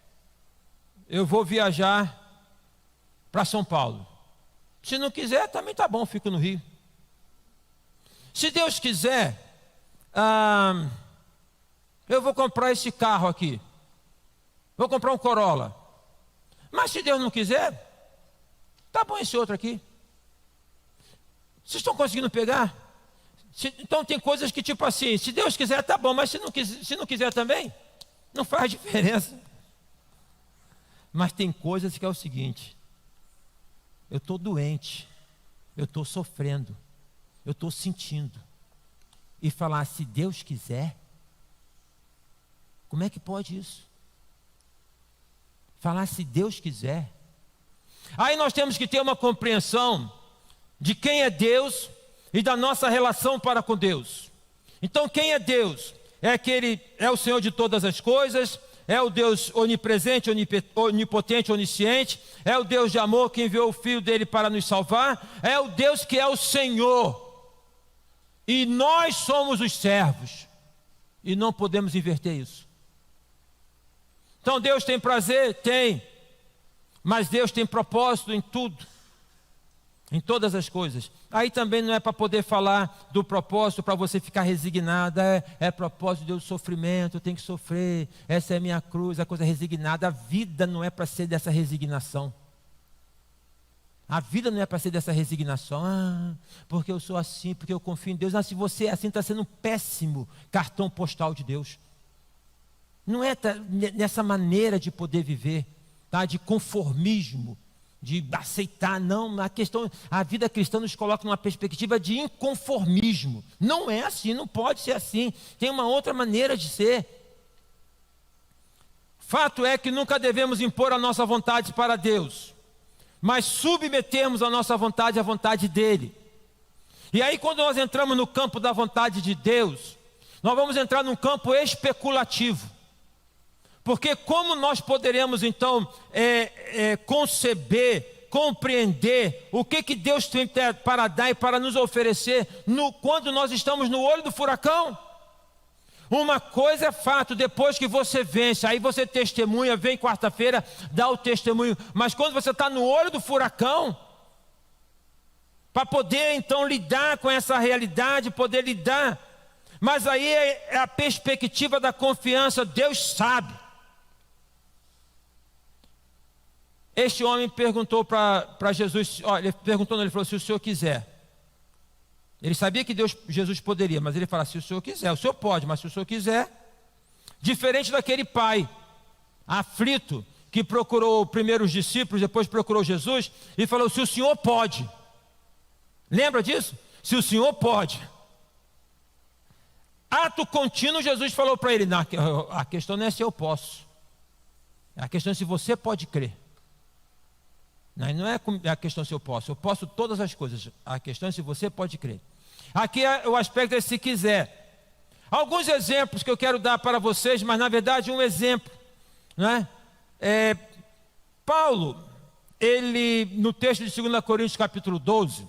eu vou viajar para São Paulo. Se não quiser, também está bom, fico no Rio. Se Deus quiser, eu vou comprar esse carro aqui, vou comprar um Corolla. Mas se Deus não quiser, tá bom esse outro aqui. Vocês estão conseguindo pegar? Então tem coisas que tipo assim, se Deus quiser tá bom, mas se não quiser também, não faz diferença. Mas tem coisas que é o seguinte: eu estou doente, eu estou sofrendo, eu estou sentindo. E falar, se Deus quiser, como é que pode isso? Falar, se Deus quiser. Aí nós temos que ter uma compreensão de quem é Deus e da nossa relação para com Deus. Então, quem é Deus? É que Ele é o Senhor de todas as coisas, é o Deus onipresente, onipotente, onisciente, é o Deus de amor que enviou o Filho dele para nos salvar, é o Deus que é o Senhor. E nós somos os servos, e não podemos inverter isso. Então Deus tem prazer? Tem, mas Deus tem propósito em tudo, em todas as coisas. Aí também não é para poder falar do propósito para você ficar resignada, é propósito de Deus, sofrimento, eu tenho que sofrer, essa é a minha cruz, a coisa resignada. A vida não é para ser dessa resignação. A vida não é para ser dessa resignação, porque eu sou assim, porque eu confio em Deus. Se você é assim, está sendo um péssimo cartão postal de Deus. Não é nessa maneira de poder viver, tá? De conformismo, de aceitar, não. A vida cristã nos coloca numa perspectiva de inconformismo. Não é assim, não pode ser assim. Tem uma outra maneira de ser. Fato é que nunca devemos impor a nossa vontade para Deus, mas submetermos a nossa vontade à vontade dEle. E aí quando nós entramos no campo da vontade de Deus, nós vamos entrar num campo especulativo. Porque como nós poderemos então conceber, compreender o que Deus tem para dar e para nos oferecer quando nós estamos no olho do furacão? Uma coisa é fato, depois que você vence, aí você testemunha, vem quarta-feira, dá o testemunho. Mas quando você está no olho do furacão, para poder então lidar com essa realidade, poder lidar. Mas aí é a perspectiva da confiança, Deus sabe. Este homem perguntou para Jesus, ele perguntou, ele falou, se o Senhor quiser. Ele sabia que Jesus poderia, mas ele fala, se o Senhor quiser, o Senhor pode, mas se o Senhor quiser. Diferente daquele pai aflito que procurou primeiro os discípulos, depois procurou Jesus e falou, se o Senhor pode. Lembra disso? Se o Senhor pode. Ato contínuo, Jesus falou para ele, não, a questão não é se eu posso, a questão é se você pode crer. Não é a questão se eu posso todas as coisas, a questão é se você pode crer. Aqui o aspecto é se quiser. Alguns exemplos que eu quero dar para vocês, mas na verdade um exemplo, né? Paulo, ele no texto de 2 Coríntios capítulo 12,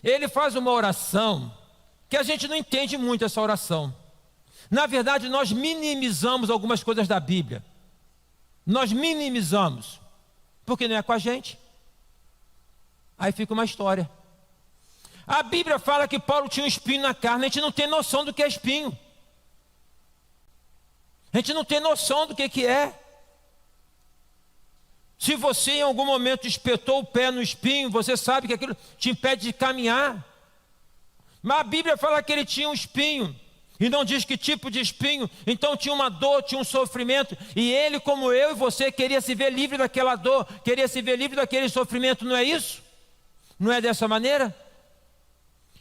ele faz uma oração, que a gente não entende muito essa oração. Na verdade nós minimizamos algumas coisas da Bíblia, nós minimizamos, porque não é com a gente. Aí fica uma história. A Bíblia fala que Paulo tinha um espinho na carne. A gente não tem noção do que é espinho. A gente não tem noção do que é. Se você em algum momento espetou o pé no espinho, você sabe que aquilo te impede de caminhar. Mas a Bíblia fala que ele tinha um espinho, e não diz que tipo de espinho. Então tinha uma dor, tinha um sofrimento, e ele, como eu e você, queria se ver livre daquela dor, queria se ver livre daquele sofrimento, não é isso? Não é dessa maneira?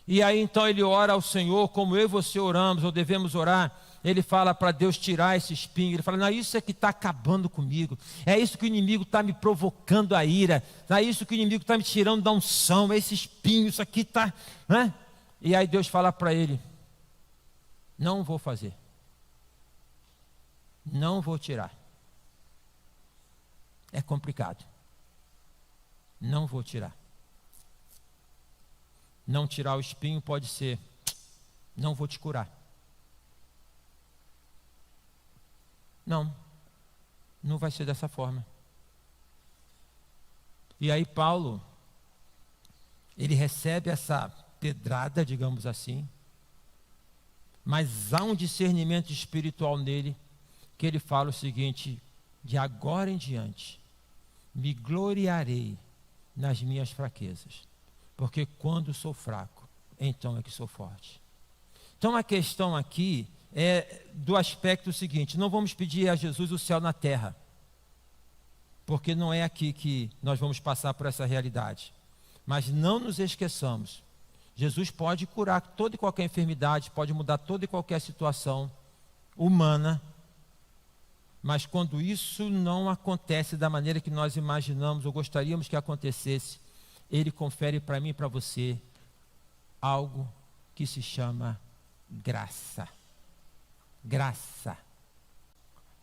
E aí então ele ora ao Senhor, como eu e você oramos, ou devemos orar. Ele fala para Deus tirar esse espinho. Ele fala, não, isso é que está acabando comigo. É isso que o inimigo está me provocando a ira. É isso que o inimigo está me tirando da unção. É esse espinho, isso aqui está... Né? E aí Deus fala para ele, não vou fazer. Não vou tirar. É complicado. Não vou tirar. Não tirar o espinho pode ser, não vou te curar. Não, não vai ser dessa forma. E aí Paulo, ele recebe essa pedrada, digamos assim, mas há um discernimento espiritual nele, que ele fala o seguinte, de agora em diante, me gloriarei nas minhas fraquezas, porque quando sou fraco, então é que sou forte. Então a questão aqui é do aspecto seguinte, não vamos pedir a Jesus o céu na terra, porque não é aqui que nós vamos passar por essa realidade. Mas não nos esqueçamos, Jesus pode curar toda e qualquer enfermidade, pode mudar toda e qualquer situação humana, mas quando isso não acontece da maneira que nós imaginamos ou gostaríamos que acontecesse, Ele confere para mim e para você algo que se chama graça. Graça.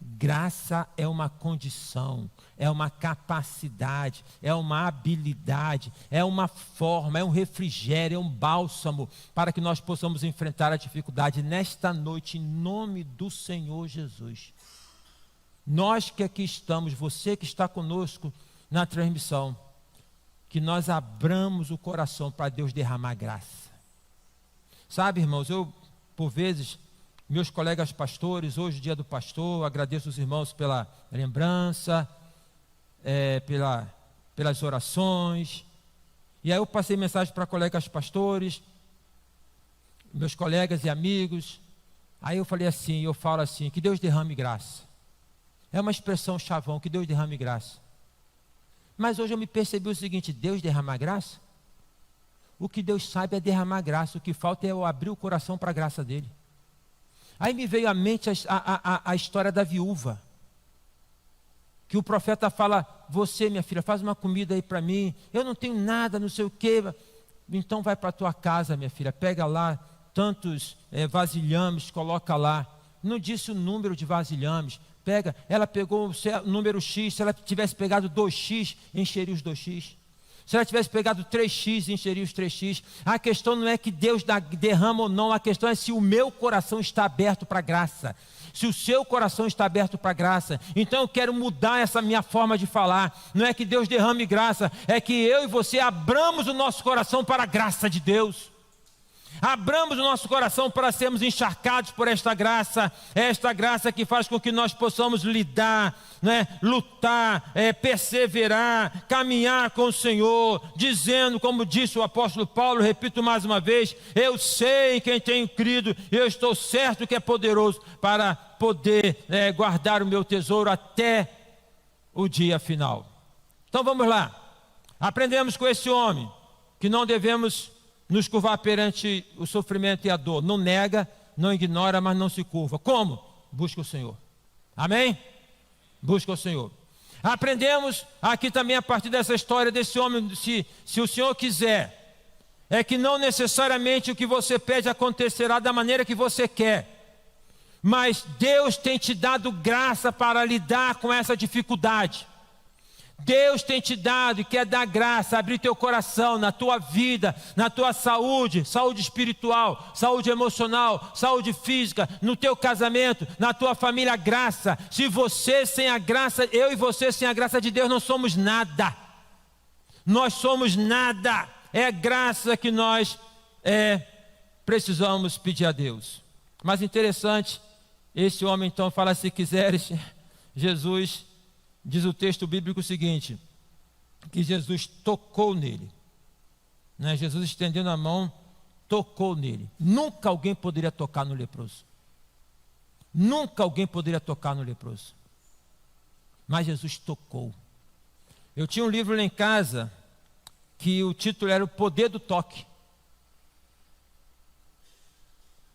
Graça é uma condição, é uma capacidade, é uma habilidade, é uma forma, é um refrigério, é um bálsamo para que nós possamos enfrentar a dificuldade nesta noite, em nome do Senhor Jesus. Nós que aqui estamos, você que está conosco na transmissão, que nós abramos o coração para Deus derramar graça. Sabe, irmãos, eu, por vezes, meus colegas pastores, hoje dia do pastor, agradeço os irmãos pela lembrança, pelas orações. E aí eu passei mensagem para colegas pastores, meus colegas e amigos. Aí eu falei assim, eu falo assim, que Deus derrame graça. É uma expressão chavão, que Deus derrame graça. Mas hoje eu me percebi o seguinte, Deus derramar graça? O que Deus sabe é derramar graça, o que falta é eu abrir o coração para a graça dele. Aí me veio à mente a história da viúva, que o profeta fala, você minha filha, faz uma comida aí para mim, eu não tenho nada, não sei o quê, então vai para a tua casa minha filha, pega lá tantos vasilhames, coloca lá, não disse o número de vasilhames, pega, ela pegou o número X, se ela tivesse pegado 2X, encheria os 2X. Se ela tivesse pegado 3X, encheria os 3X. A questão não é que Deus derrama ou não, a questão é se o meu coração está aberto para a graça. Se o seu coração está aberto para a graça. Então eu quero mudar essa minha forma de falar. Não é que Deus derrame graça, é que eu e você abramos o nosso coração para a graça de Deus. Abramos o nosso coração para sermos encharcados por esta graça que faz com que nós possamos lidar, né, lutar, perseverar, caminhar com o Senhor, dizendo, como disse o apóstolo Paulo, repito mais uma vez, eu sei em quem tenho crido, eu estou certo que é poderoso para poder guardar o meu tesouro até o dia final. Então vamos lá, aprendemos com esse homem que não devemos nos curvar perante o sofrimento e a dor. Não nega, não ignora, mas não se curva. Como? Busca o Senhor. Amém? Busca o Senhor. Aprendemos aqui também a partir dessa história desse homem, se o Senhor quiser, é que não necessariamente o que você pede acontecerá da maneira que você quer. Mas Deus tem te dado graça para lidar com essa dificuldade. Deus tem te dado e quer dar graça, abrir teu coração na tua vida, na tua saúde, saúde espiritual, saúde emocional, saúde física, no teu casamento, na tua família, graça. Se você sem a graça, eu e você sem a graça de Deus não somos nada. Nós somos nada. É graça que nós precisamos pedir a Deus. Mas interessante, esse homem então fala, se quiseres, Jesus, diz o texto bíblico o seguinte, que Jesus tocou nele. Né? Jesus estendendo a mão, tocou nele. Nunca alguém poderia tocar no leproso. Nunca alguém poderia tocar no leproso. Mas Jesus tocou. Eu tinha um livro lá em casa, que o título era O Poder do Toque.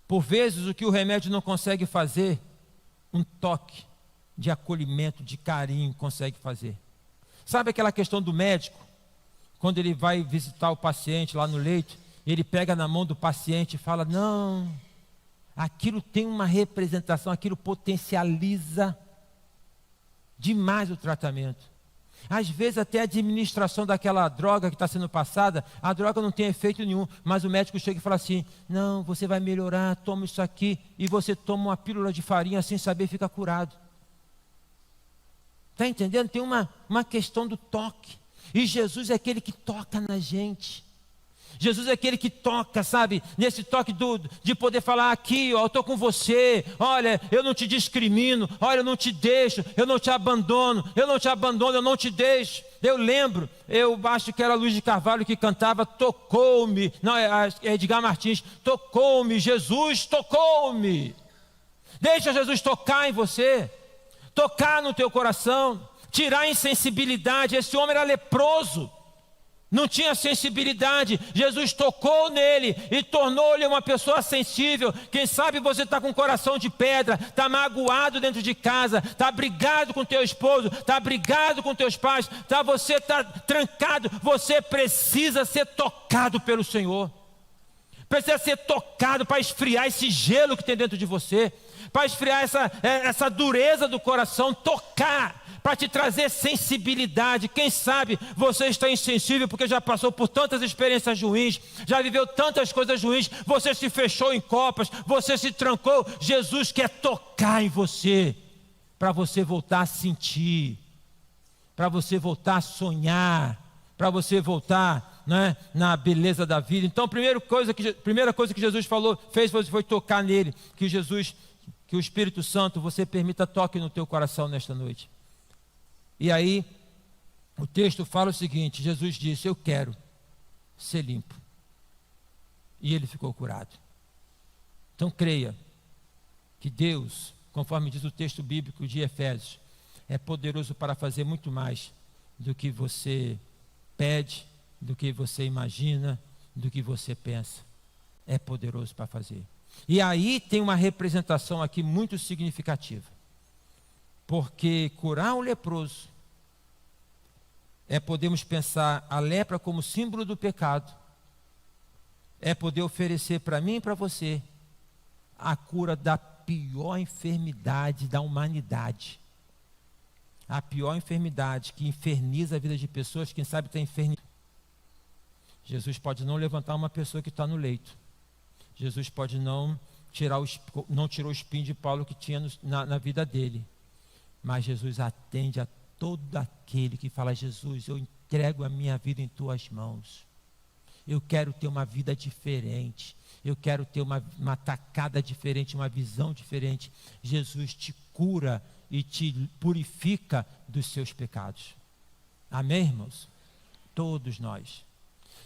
Por vezes o que o remédio não consegue fazer, um toque de acolhimento, de carinho consegue fazer. Sabe aquela questão do médico? Quando ele vai visitar o paciente lá no leito, ele pega na mão do paciente e fala, não, aquilo tem uma representação, aquilo potencializa demais o tratamento. Às vezes até a administração daquela droga que está sendo passada, a droga não tem efeito nenhum, mas o médico chega e fala assim, não, você vai melhorar, toma isso aqui, e você toma uma pílula de farinha sem saber, fica curado. Está entendendo? Tem uma questão do toque, e Jesus é aquele que toca na gente. Jesus é aquele que toca, sabe, nesse toque de poder falar aqui, ó, eu estou com você, olha, eu não te discrimino, olha, eu não te deixo, eu não te abandono, eu não te deixo. Eu lembro, eu acho que era Luiz de Carvalho que cantava, tocou-me, não, é Edgar Martins, tocou-me, Jesus tocou-me. Deixa Jesus tocar em você, tocar no teu coração, tirar a insensibilidade. Esse homem era leproso, não tinha sensibilidade. Jesus tocou nele e tornou-lhe uma pessoa sensível. Quem sabe você está com o coração de pedra, está magoado dentro de casa, está brigado com teu esposo, está brigado com teus pais, você está trancado. Você precisa ser tocado pelo Senhor, precisa ser tocado para esfriar esse gelo que tem dentro de você, para esfriar essa dureza do coração, tocar, para te trazer sensibilidade. Quem sabe você está insensível porque já passou por tantas experiências ruins, já viveu tantas coisas ruins, você se fechou em copas, você se trancou. Jesus quer tocar em você, para você voltar a sentir, para você voltar a sonhar, para você voltar, né, na beleza da vida. Então a primeira coisa que Jesus fez foi tocar nele. Que o Espírito Santo, você permita toque no teu coração nesta noite. E aí, o texto fala o seguinte, Jesus disse, eu quero ser limpo. E ele ficou curado. Então creia que Deus, conforme diz o texto bíblico de Efésios, é poderoso para fazer muito mais do que você pede, do que você imagina, do que você pensa. É poderoso para fazer. E aí tem uma representação aqui muito significativa. Porque curar o leproso podemos pensar a lepra como símbolo do pecado, é poder oferecer para mim e para você a cura da pior enfermidade da humanidade. A pior enfermidade que inferniza a vida de pessoas, quem sabe está infernizando. Jesus pode não levantar uma pessoa que está no leito. Jesus pode não tirou o espinho de Paulo que tinha na vida dele. Mas Jesus atende a todo aquele que fala, Jesus, eu entrego a minha vida em tuas mãos. Eu quero ter uma vida diferente. Eu quero ter uma tacada diferente, uma visão diferente. Jesus te cura e te purifica dos seus pecados. Amém, irmãos? Todos nós.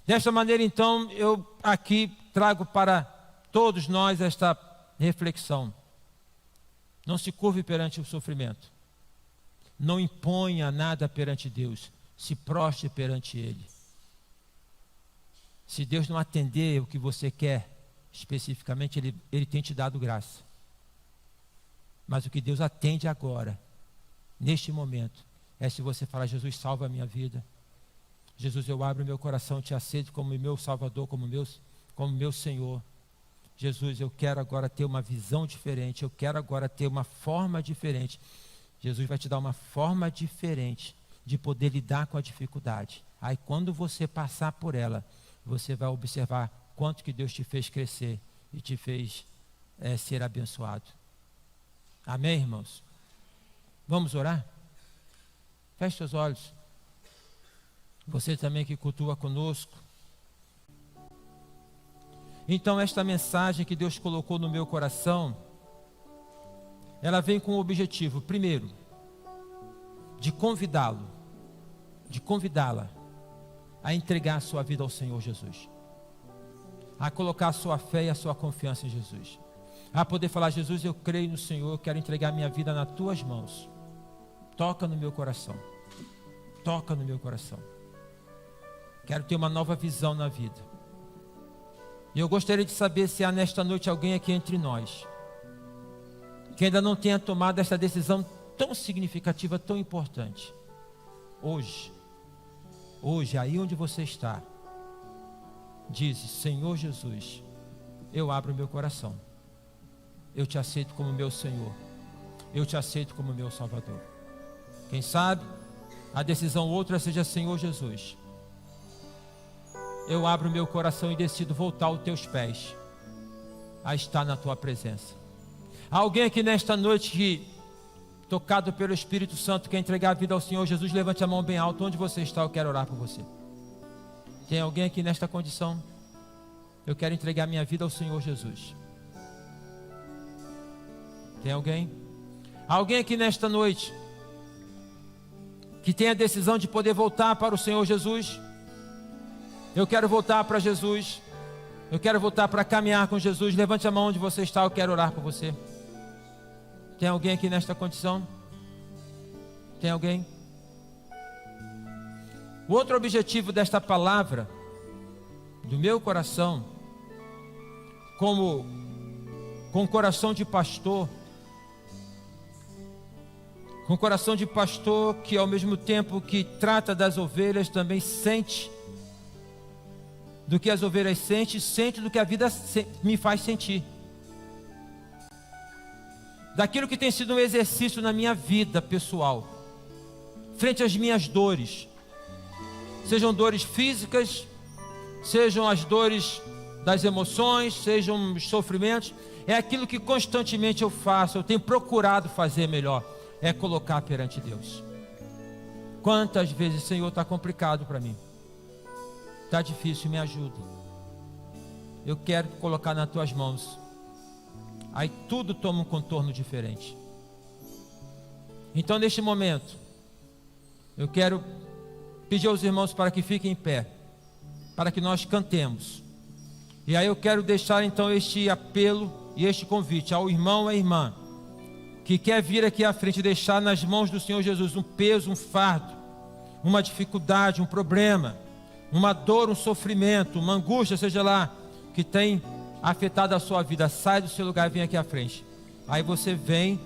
Desta maneira, então, eu aqui trago para todos nós esta reflexão. Não se curve perante o sofrimento. Não imponha nada perante Deus. Se prostre perante Ele. Se Deus não atender o que você quer, especificamente, Ele tem te dado graça. Mas o que Deus atende agora, neste momento, é se você falar, Jesus, salva a minha vida. Jesus, eu abro meu coração, te aceito como meu Salvador, como meu Senhor. Jesus, eu quero agora ter uma visão diferente, eu quero agora ter uma forma diferente. Jesus vai te dar uma forma diferente de poder lidar com a dificuldade. Aí quando você passar por ela, você vai observar quanto que Deus te fez crescer e te fez ser abençoado. Amém, irmãos? Vamos orar? Feche seus olhos. Você também que cultua conosco. Então esta mensagem que Deus colocou no meu coração, ela vem com o objetivo, primeiro, de convidá-lo, de convidá-la a entregar a sua vida ao Senhor Jesus, a colocar a sua fé e a sua confiança em Jesus, a poder falar: Jesus, eu creio no Senhor, eu quero entregar minha vida nas tuas mãos, toca no meu coração, toca no meu coração, quero ter uma nova visão na vida. E eu gostaria de saber se há nesta noite alguém aqui entre nós que ainda não tenha tomado esta decisão tão significativa, tão importante. Hoje, aí onde você está, diz: Senhor Jesus, eu abro meu coração, eu te aceito como meu Senhor, eu te aceito como meu Salvador. Quem sabe a decisão outra seja: Senhor Jesus, eu abro meu coração e decido voltar aos teus pés, a estar na tua presença. Há alguém aqui nesta noite que, tocado pelo Espírito Santo, quer entregar a vida ao Senhor Jesus? Levante a mão bem alto. Onde você está, eu quero orar por você. Tem alguém aqui nesta condição? Eu quero entregar minha vida ao Senhor Jesus. Tem alguém? Alguém aqui nesta noite que tem a decisão de poder voltar para o Senhor Jesus? Eu quero voltar para Jesus, eu quero voltar para caminhar com Jesus. Levante a mão onde você está, eu quero orar por você. Tem alguém aqui nesta condição? Tem alguém? O outro objetivo desta palavra, do meu coração, com o coração de pastor, com o coração de pastor que ao mesmo tempo que trata das ovelhas, também sente do que as ovelhas sentem, sente do que a vida me faz sentir. Daquilo que tem sido um exercício na minha vida pessoal, frente às minhas dores, sejam dores físicas, sejam as dores das emoções, sejam os sofrimentos, é aquilo que constantemente eu faço, eu tenho procurado fazer melhor, é colocar perante Deus. Quantas vezes, Senhor, está complicado para mim, está difícil, me ajuda, eu quero colocar nas tuas mãos. Aí tudo toma um contorno diferente. Então, neste momento, eu quero pedir aos irmãos para que fiquem em pé, para que nós cantemos. E aí eu quero deixar então este apelo e este convite ao irmão e à irmã que quer vir aqui à frente e deixar nas mãos do Senhor Jesus um peso, um fardo, uma dificuldade, um problema, uma dor, um sofrimento, uma angústia, seja lá, que tem afetado a sua vida. Sai do seu lugar e vem aqui à frente. Aí você vem.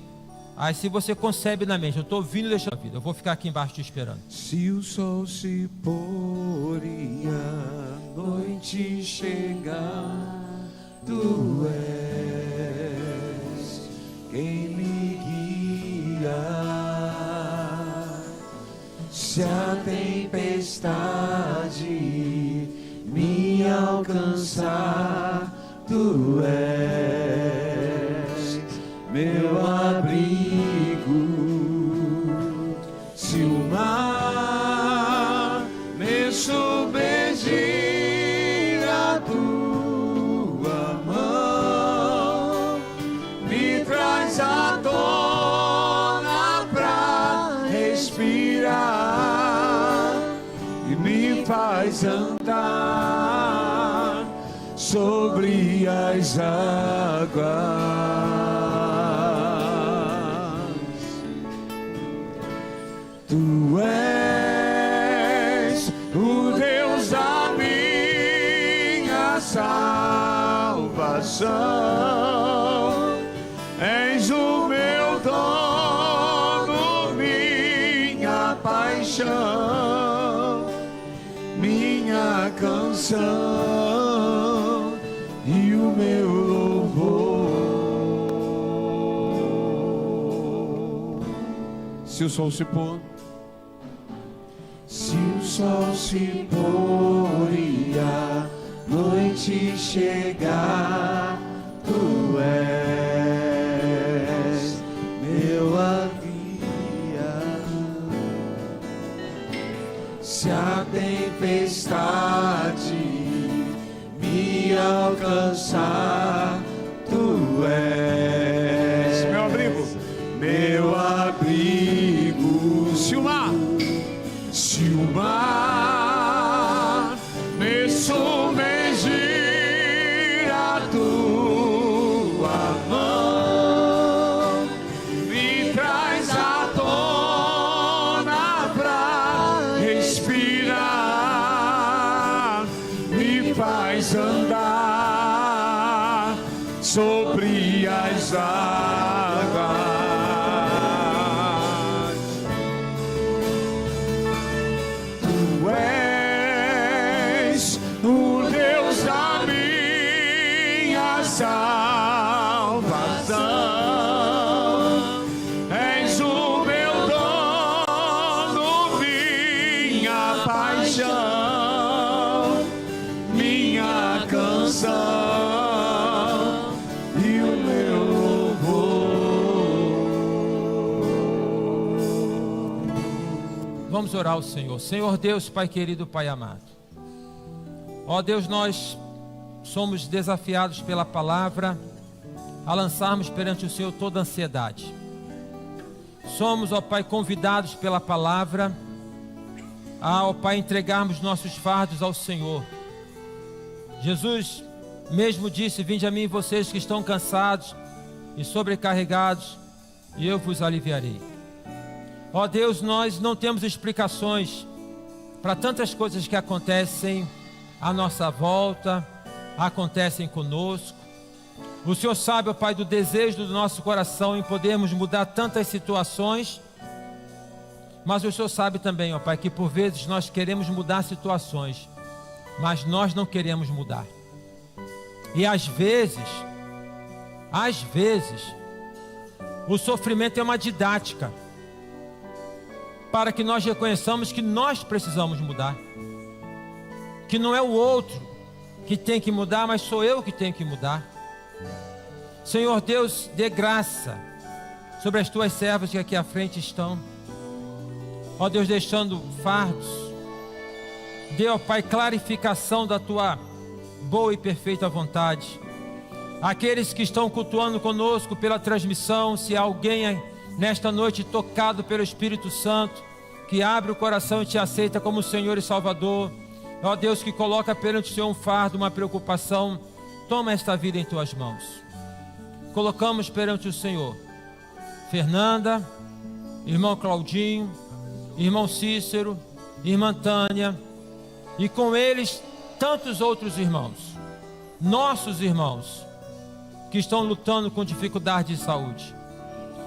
Aí se você concebe na mente: eu estou vindo deixando a vida, eu vou ficar aqui embaixo te esperando. Se o sol se pôr e a noite chegar, tu és quem me guia. Se a tempestade me alcançar, tu és meu abrigo. Se o mar me submergir, a tua mão me traz à tona pra respirar e me faz andar sobre as águas. Tu és o Deus da minha salvação, és o meu dono, minha paixão, minha canção e o meu louvor. Se o sol se pôr, se o sol se pôr e a noite chegar, tu és meu aguia. Se a tempestade me alcançar, tu és meu abrigo, meu abrigo. Se o mar das águas. Tu és o Deus da minha salvação. És o meu dono, minha paixão, minha canção e o meu louvor. Vamos orar ao Senhor. Senhor Deus, Pai querido, Pai amado. Ó Deus, nós somos desafiados pela palavra a lançarmos perante o Senhor toda ansiedade. Somos, ó Pai, convidados pela palavra a, ó Pai, entregarmos nossos fardos ao Senhor. Jesus mesmo disse: vinde a mim vocês que estão cansados e sobrecarregados, e eu vos aliviarei. Ó Deus, nós não temos explicações para tantas coisas que acontecem à nossa volta, acontecem conosco. O Senhor sabe, ó Pai, do desejo do nosso coração em podermos mudar tantas situações, mas o Senhor sabe também, ó Pai, que por vezes nós queremos mudar situações, mas nós não queremos mudar. E às vezes, o sofrimento é uma didática para que nós reconheçamos que nós precisamos mudar, que não é o outro que tem que mudar, mas sou eu que tenho que mudar. Senhor Deus, dê graça sobre as tuas servas que aqui à frente estão, ó Deus, deixando fardos. Dê, ó Pai, clarificação da tua boa e perfeita vontade. Aqueles que estão cultuando conosco pela transmissão, se há alguém nesta noite tocado pelo Espírito Santo, que abre o coração e te aceita como Senhor e Salvador, ó Deus, que coloca perante o Senhor um fardo, uma preocupação, toma esta vida em tuas mãos. Colocamos perante o Senhor Fernanda, irmão Claudinho, irmão Cícero, irmã Tânia, e com eles tantos outros irmãos, nossos irmãos, que estão lutando com dificuldade de saúde,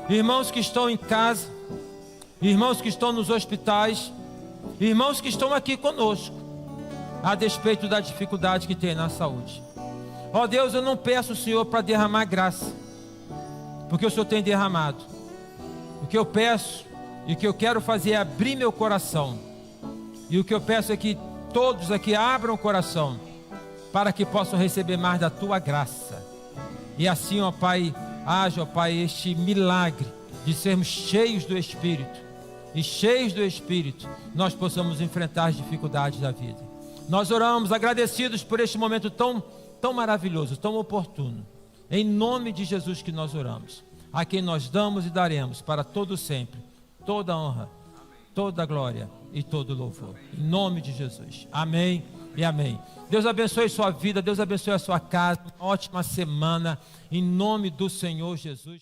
irmãos que estão em casa, irmãos que estão nos hospitais, irmãos que estão aqui conosco, a despeito da dificuldade que tem na saúde. Ó Deus, eu não peço o Senhor para derramar graça, porque o Senhor tem derramado. O que eu peço e o que eu quero fazer é abrir meu coração, e o que eu peço é que todos aqui abram o coração para que possam receber mais da tua graça. E assim, ó Pai, haja, ó Pai, este milagre de sermos cheios do Espírito, e cheios do Espírito nós possamos enfrentar as dificuldades da vida. Nós oramos agradecidos por este momento tão maravilhoso, tão oportuno. Em nome de Jesus que nós oramos, a quem nós damos e daremos para todo sempre toda a honra, toda a glória e todo o louvor. Em nome de Jesus. Amém e amém. Deus abençoe sua vida, Deus abençoe a sua casa. Uma ótima semana em nome do Senhor Jesus.